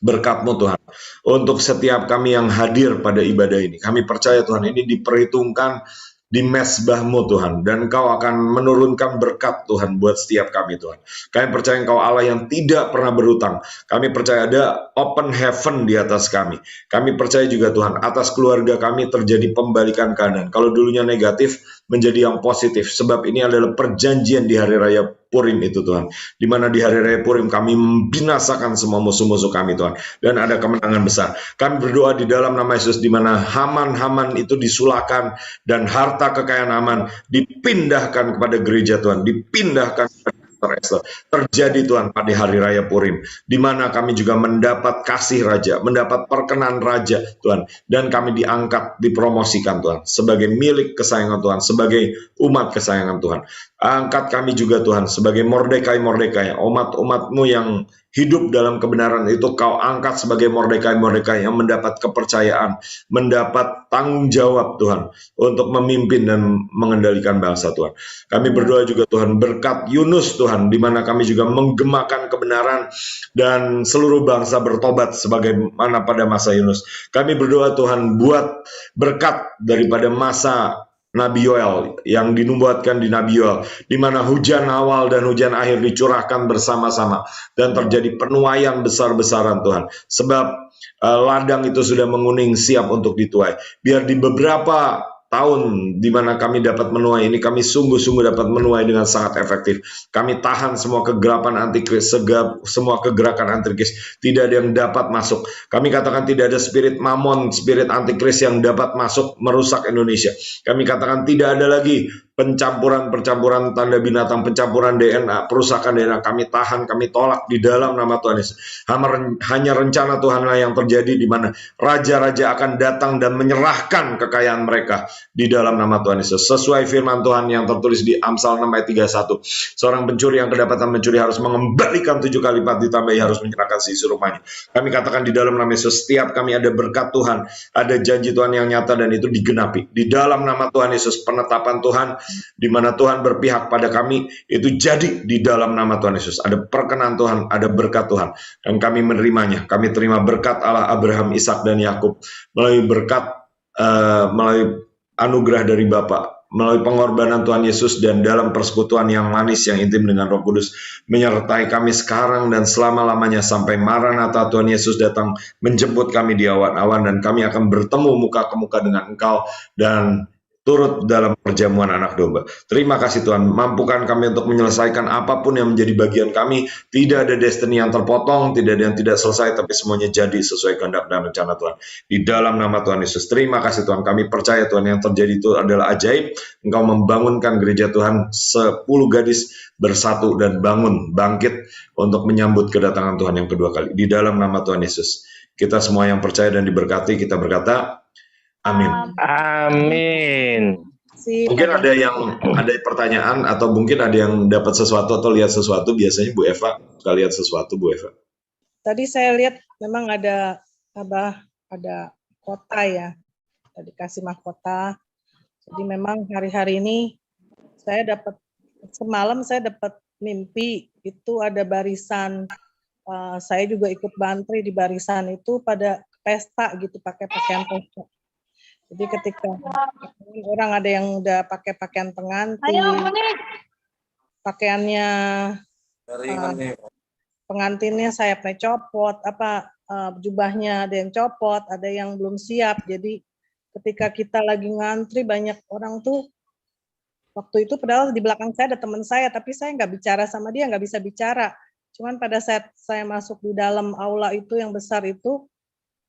berkat-Mu Tuhan untuk setiap kami yang hadir pada ibadah ini. Kami percaya Tuhan, ini diperhitungkan di mezbah-Mu Tuhan, dan Engkau akan menurunkan berkat Tuhan buat setiap kami Tuhan. Kami percaya Engkau Allah yang tidak pernah berhutang. Kami percaya ada open heaven di atas kami. Kami percaya juga Tuhan, atas keluarga kami terjadi pembalikan keadaan. Kalau dulunya negatif menjadi yang positif, sebab ini adalah perjanjian di hari raya Purim itu Tuhan, di mana di hari raya Purim kami membinasakan semua musuh-musuh kami Tuhan, dan ada kemenangan besar. Kami berdoa di dalam nama Yesus, di mana Haman itu disulahkan dan harta kekayaan Haman dipindahkan kepada gereja Tuhan, dipindahkan kepada Esther. Terjadi Tuhan pada hari raya Purim, di mana kami juga mendapat kasih raja, mendapat perkenan raja Tuhan, dan kami diangkat, dipromosikan Tuhan sebagai milik kesayangan Tuhan, sebagai umat kesayangan Tuhan. Angkat kami juga Tuhan sebagai Mordekai-Mordekai, umat-umat-Mu yang hidup dalam kebenaran itu Kau angkat sebagai Mordekai-Mordekai yang mendapat kepercayaan, mendapat tanggung jawab Tuhan untuk memimpin dan mengendalikan bangsa Tuhan. Kami berdoa juga Tuhan berkat Yunus Tuhan, di mana kami juga menggemakan kebenaran dan seluruh bangsa bertobat sebagaimana pada masa Yunus. Kami berdoa Tuhan buat berkat daripada masa Nabi Yoel yang dinubuatkan di Nabi Yoel, di mana hujan awal dan hujan akhir dicurahkan bersama-sama dan terjadi penuaian besar-besaran Tuhan. Sebab ladang itu sudah menguning siap untuk dituai. Biar di beberapa tahun di mana kami dapat menuai ini, kami sungguh-sungguh dapat menuai dengan sangat efektif. Kami tahan semua kegelapan antikris, semua kegerakan antikris, tidak ada yang dapat masuk. Kami katakan tidak ada spirit mamon, spirit antikris yang dapat masuk merusak Indonesia. Kami katakan tidak ada lagi pencampuran tanda binatang, pencampuran DNA, perusakan DNA. Kami tahan, kami tolak di dalam nama Tuhan Yesus. Hanya rencana Tuhanlah yang terjadi, di mana raja-raja akan datang dan menyerahkan kekayaan mereka di dalam nama Tuhan Yesus. Sesuai firman Tuhan yang tertulis di Amsal 6 ayat 31. Seorang pencuri yang kedapatan mencuri harus mengembalikan 7 kali lipat, ditambah harus menyerahkan sisi rumahnya. Kami katakan di dalam nama Yesus, setiap kami ada berkat Tuhan, ada janji Tuhan yang nyata dan itu digenapi. Di dalam nama Tuhan Yesus, penetapan Tuhan di mana Tuhan berpihak pada kami itu jadi di dalam nama Tuhan Yesus. Ada perkenan Tuhan, ada berkat Tuhan, dan kami menerimanya. Kami terima berkat Allah Abraham, Ishak dan Yakub melalui berkat melalui anugerah dari Bapa, melalui pengorbanan Tuhan Yesus, dan dalam persekutuan yang manis yang intim dengan Roh Kudus menyertai kami sekarang dan selama-lamanya sampai Maranatha Tuhan Yesus datang menjemput kami di awan-awan, dan kami akan bertemu muka ke muka dengan Engkau dan turut dalam perjamuan anak domba. Terima kasih Tuhan, mampukan kami untuk menyelesaikan apapun yang menjadi bagian kami. Tidak ada destiny yang terpotong, tidak ada yang tidak selesai, tapi semuanya jadi sesuai kehendak dan rencana Tuhan. Di dalam nama Tuhan Yesus, terima kasih Tuhan. Kami percaya Tuhan, yang terjadi itu adalah ajaib. Engkau membangunkan gereja Tuhan, 10 gadis bersatu dan bangkit untuk menyambut kedatangan Tuhan yang kedua kali. Di dalam nama Tuhan Yesus, kita semua yang percaya dan diberkati, kita berkata amin. Amin. Mungkin ada pertanyaan, atau mungkin ada yang dapat sesuatu atau lihat sesuatu. Biasanya Bu Eva suka lihat sesuatu, Bu Eva. Tadi saya lihat memang ada kota ya, tadi kasih mahkota. Jadi memang hari-hari ini semalam saya dapat mimpi itu ada barisan saya juga ikut bantri di barisan itu pada pesta gitu, pakai pakaian pesta. Jadi ketika orang ada yang udah pakai pakaian pengantin, pakaiannya pengantinnya sayapnya copot, jubahnya ada yang copot, ada yang belum siap. Jadi ketika kita lagi ngantri banyak orang tuh, waktu itu padahal di belakang saya ada teman saya, tapi saya nggak bicara sama dia, nggak bisa bicara. Cuman pada saat saya masuk di dalam aula itu yang besar itu,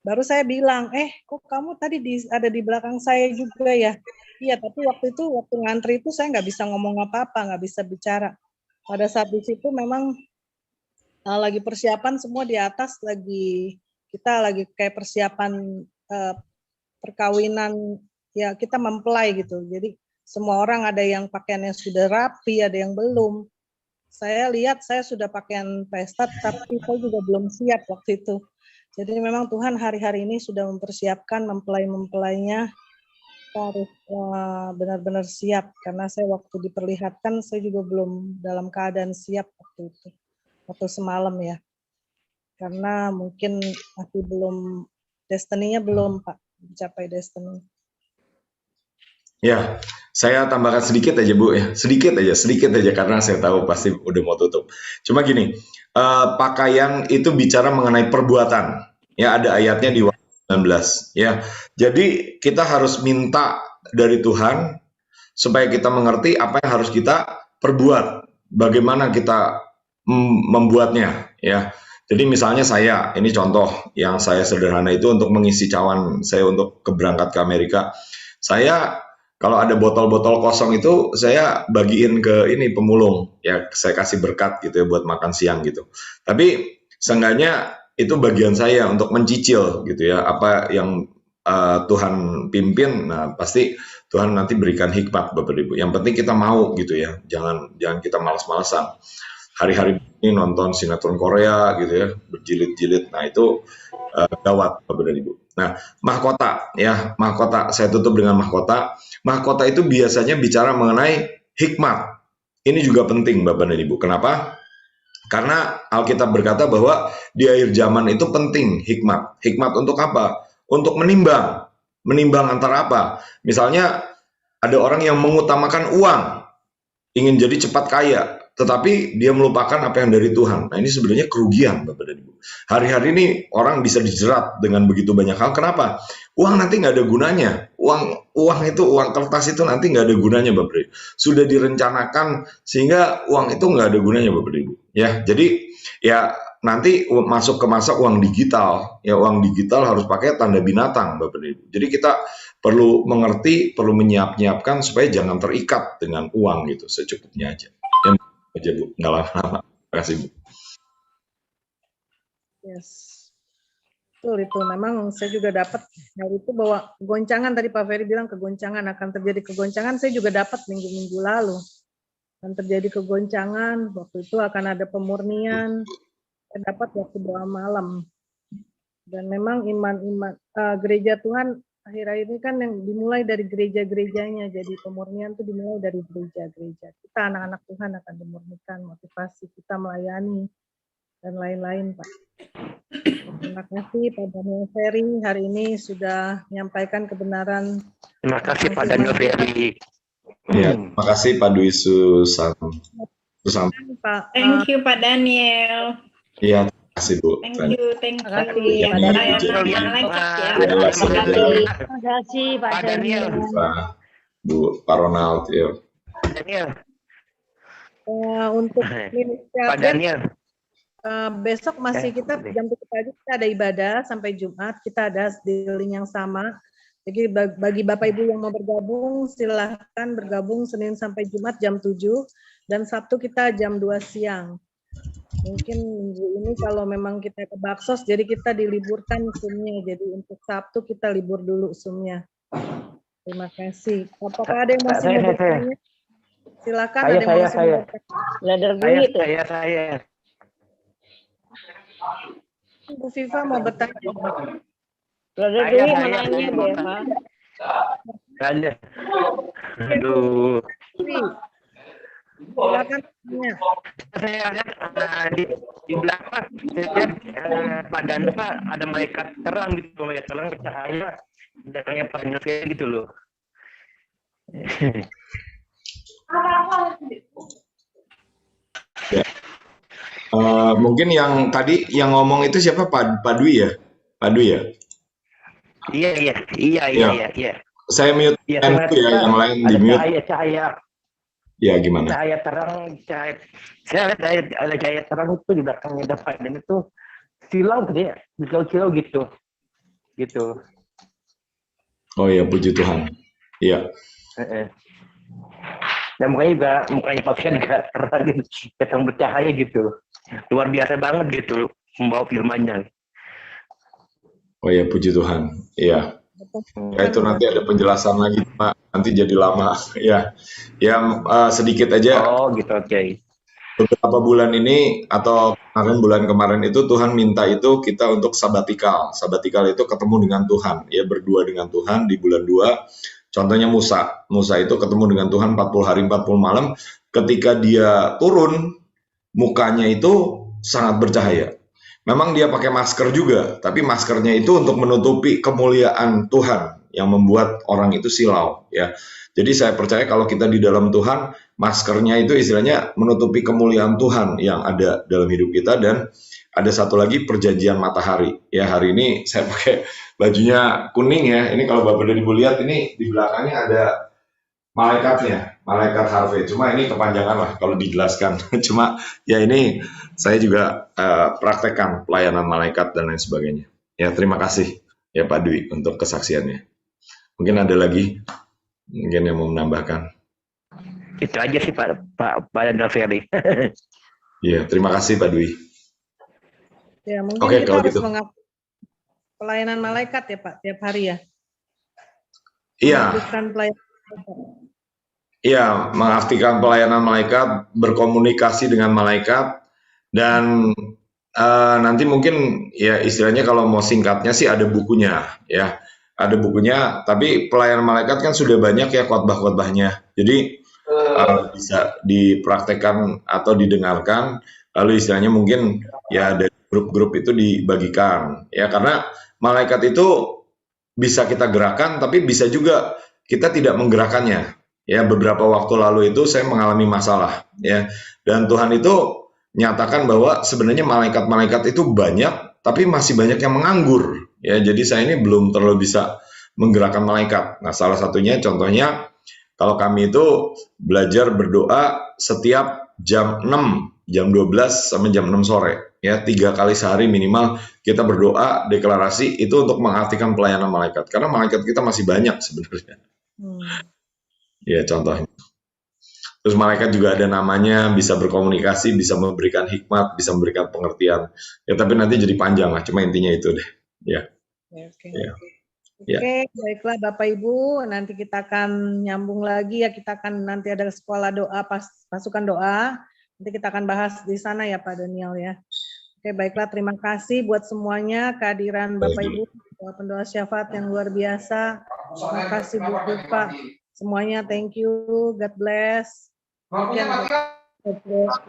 baru saya bilang, kok kamu tadi ada di belakang saya juga ya? Iya, tapi waktu ngantri itu saya nggak bisa ngomong apa-apa, nggak bisa bicara. Pada saat di situ memang lagi persiapan semua di atas, kita lagi kayak persiapan perkawinan, ya kita mempelai gitu. Jadi semua orang ada yang pakaiannya sudah rapi, ada yang belum. Saya lihat saya sudah pakaian pesta, tapi saya juga belum siap waktu itu. Jadi memang Tuhan hari-hari ini sudah mempersiapkan mempelai-mempelainya. Kita harus benar-benar siap, karena saya waktu diperlihatkan saya juga belum dalam keadaan siap waktu itu. Waktu semalam ya. Karena mungkin masih belum, destiny-nya belum Pak, mencapai destiny. Ya, saya tambahkan sedikit aja Bu ya, sedikit aja karena saya tahu pasti udah mau tutup. Cuma gini, pakaian itu bicara mengenai perbuatan, ya ada ayatnya di Wahyu 19, ya. Jadi kita harus minta dari Tuhan supaya kita mengerti apa yang harus kita perbuat, bagaimana kita membuatnya, ya. Jadi misalnya saya, ini contoh yang saya sederhana itu untuk mengisi cawan saya untuk keberangkat ke Amerika, saya kalau ada botol-botol kosong itu saya bagiin ke ini pemulung, ya saya kasih berkat gitu ya buat makan siang gitu. Tapi seenggaknya itu bagian saya untuk mencicil gitu ya apa yang Tuhan pimpin. Nah pasti Tuhan nanti berikan hikmat Bapak Ibu. Yang penting kita mau gitu ya, jangan kita malas-malasan. Hari-hari ini nonton sinetron Korea gitu ya, berjilid-jilid. Nah itu gawat Bapak Ibu. Nah, mahkota ya, mahkota. Saya tutup dengan mahkota. Mahkota itu biasanya bicara mengenai hikmat. Ini juga penting Bapak dan Ibu. Kenapa? Karena Alkitab berkata bahwa di akhir zaman itu penting hikmat. Hikmat untuk apa? Untuk menimbang. Menimbang antara apa? Misalnya ada orang yang mengutamakan uang, ingin jadi cepat kaya, tetapi dia melupakan apa yang dari Tuhan. Nah ini sebenarnya kerugian Bapak dan Ibu. Hari-hari ini orang bisa dijerat dengan begitu banyak hal. Kenapa? Uang nanti nggak ada gunanya. Uang kertas itu nanti nggak ada gunanya Bapak Ibu. Sudah direncanakan sehingga uang itu nggak ada gunanya Bapak Ibu. Ya, jadi ya nanti masuk ke masa uang digital. Ya uang digital harus pakai tanda binatang Bapak Ibu. Jadi kita perlu mengerti, perlu menyiapkan supaya jangan terikat dengan uang gitu, secukupnya aja. Aja Bu, nggak lama-lama. Terima kasih Bu. Yes, betul itu. Memang saya juga dapat hari itu bahwa kegoncangan, tadi Pak Ferry bilang kegoncangan, akan terjadi kegoncangan. Saya juga dapat minggu-minggu lalu akan terjadi kegoncangan. Waktu itu akan ada pemurnian. Saya dapat waktu doa malam. Dan memang gereja Tuhan akhir-akhir ini kan yang dimulai dari gereja-gerejanya, jadi pemurnian itu dimulai dari gereja-gereja. Kita anak-anak Tuhan akan dimurnikan, motivasi kita melayani dan lain-lain Pak. Terima kasih Pak Daniel Ferry hari ini sudah menyampaikan kebenaran. Terima kasih Pak Daniel Ferry. Ya, terima kasih Pak Dwi Susanto. Thank you Pak Daniel. Iya. Terima kasih Bu. Thank you. Terima kasih Pak Daniel. Bu, Pak Ronald ya. Daniel. Untuk Pak Daniel. Besok masih kita jam 7 pagi kita ada ibadah sampai Jumat, kita ada di link yang sama. Jadi bagi Bapak Ibu yang mau bergabung silahkan bergabung Senin sampai Jumat jam 7 dan Sabtu kita jam 2 siang. Mungkin minggu ini kalau memang kita ke Baksos, jadi kita diliburkan Zoom-nya. Jadi untuk Sabtu kita libur dulu Zoom-nya. Terima kasih. Apakah ada yang masih mau bertanya? Silakan. Ada yang masih mau bertanya? Saya. Bu Viva mau bertanya. Brother Dwi mau nanya Beva. Ada. Aduh. Silakan tanya. Saya lihat di belakang Pak Danfa ada malaikat terang gitu, malaikat terang bercahaya datangnya Pak Danfa gitu loh. Ya. Mungkin yang tadi yang ngomong itu siapa, Pak Dwi ya? Pak Dwi ya? Iya. Saya mute Iya, itu ya, yang lain di ada mute. cahaya. Ya gimana? Cahaya terang, saya lihat ada cahaya terang itu di belakangnya Pak dan itu silau gitu ya, silau gitu. Oh ya, puji Tuhan. Iya. Dan mukanya Pak Fian juga terang gitu, datang bercahaya gitu. Luar biasa banget gitu membawa firman-Nya. Oh ya, puji Tuhan. Iya. Ya itu nanti ada penjelasan lagi, Pak. Nanti jadi lama. Ya, yang sedikit aja. Oh gitu, oke. Beberapa bulan ini atau bulan kemarin itu Tuhan minta itu kita untuk sabatikal. Sabatikal itu ketemu dengan Tuhan, ya berdua dengan Tuhan di bulan 2. Contohnya Musa. Musa itu ketemu dengan Tuhan 40 hari 40 malam. Ketika dia turun, mukanya itu sangat bercahaya. Memang dia pakai masker juga, tapi maskernya itu untuk menutupi kemuliaan Tuhan yang membuat orang itu silau, ya. Jadi saya percaya kalau kita di dalam Tuhan, maskernya itu istilahnya menutupi kemuliaan Tuhan yang ada dalam hidup kita. Dan ada satu lagi, perjanjian matahari. Ya, hari ini saya pakai bajunya kuning ya. Ini kalau Bapak dan Ibu lihat, ini di belakangnya ada malaikatnya, malaikat Harvey. Cuma ini kepanjangan lah kalau dijelaskan. Cuma ya ini saya juga praktekkan pelayanan malaikat dan lain sebagainya. Ya, terima kasih ya Pak Dwi untuk kesaksiannya. Mungkin ada lagi mungkin yang mau menambahkan. Itu aja sih Pak Danferi. Iya, terima kasih Pak Dwi. Ya, mungkin Oke, kita kalau harus gitu. mengakui pelayanan malaikat ya Pak, tiap hari ya. Iya. Mengaktifkan pelayanan. Iya, mengaktifkan pelayanan malaikat, berkomunikasi dengan malaikat, dan nanti mungkin ya istilahnya kalau mau singkatnya sih ada bukunya ya, ada bukunya. Tapi pelayanan malaikat kan sudah banyak ya khotbah-khotbahnya, jadi bisa dipraktekkan atau didengarkan. Lalu istilahnya mungkin ya dari grup-grup itu dibagikan ya, karena malaikat itu bisa kita gerakan, tapi bisa juga kita tidak menggerakkannya. Ya, beberapa waktu lalu itu saya mengalami masalah ya, dan Tuhan itu nyatakan bahwa sebenarnya malaikat-malaikat itu banyak, tapi masih banyak yang menganggur ya. Jadi saya ini belum terlalu bisa menggerakkan malaikat. Nah, salah satunya contohnya kalau kami itu belajar berdoa setiap jam 6, jam 12 sampai jam 6 sore ya, 3 kali sehari minimal kita berdoa deklarasi itu untuk mengaktifkan pelayanan malaikat, karena malaikat kita masih banyak sebenarnya. Ya, contohnya. Terus malaikat juga ada namanya, bisa berkomunikasi, bisa memberikan hikmat, bisa memberikan pengertian. Ya, tapi nanti jadi panjang lah, cuma intinya itu deh. Ya. Oke. Ya. Oke, baiklah Bapak Ibu, nanti kita akan nyambung lagi ya, kita akan nanti ada sekolah doa, pasukan doa. Nanti kita akan bahas di sana ya Pak Daniel ya. Oke, baiklah, terima kasih buat semuanya kehadiran Bapak Ibu, pendoa syafaat yang luar biasa. Terima kasih Bu Pak. Semuanya thank you, God bless. God bless.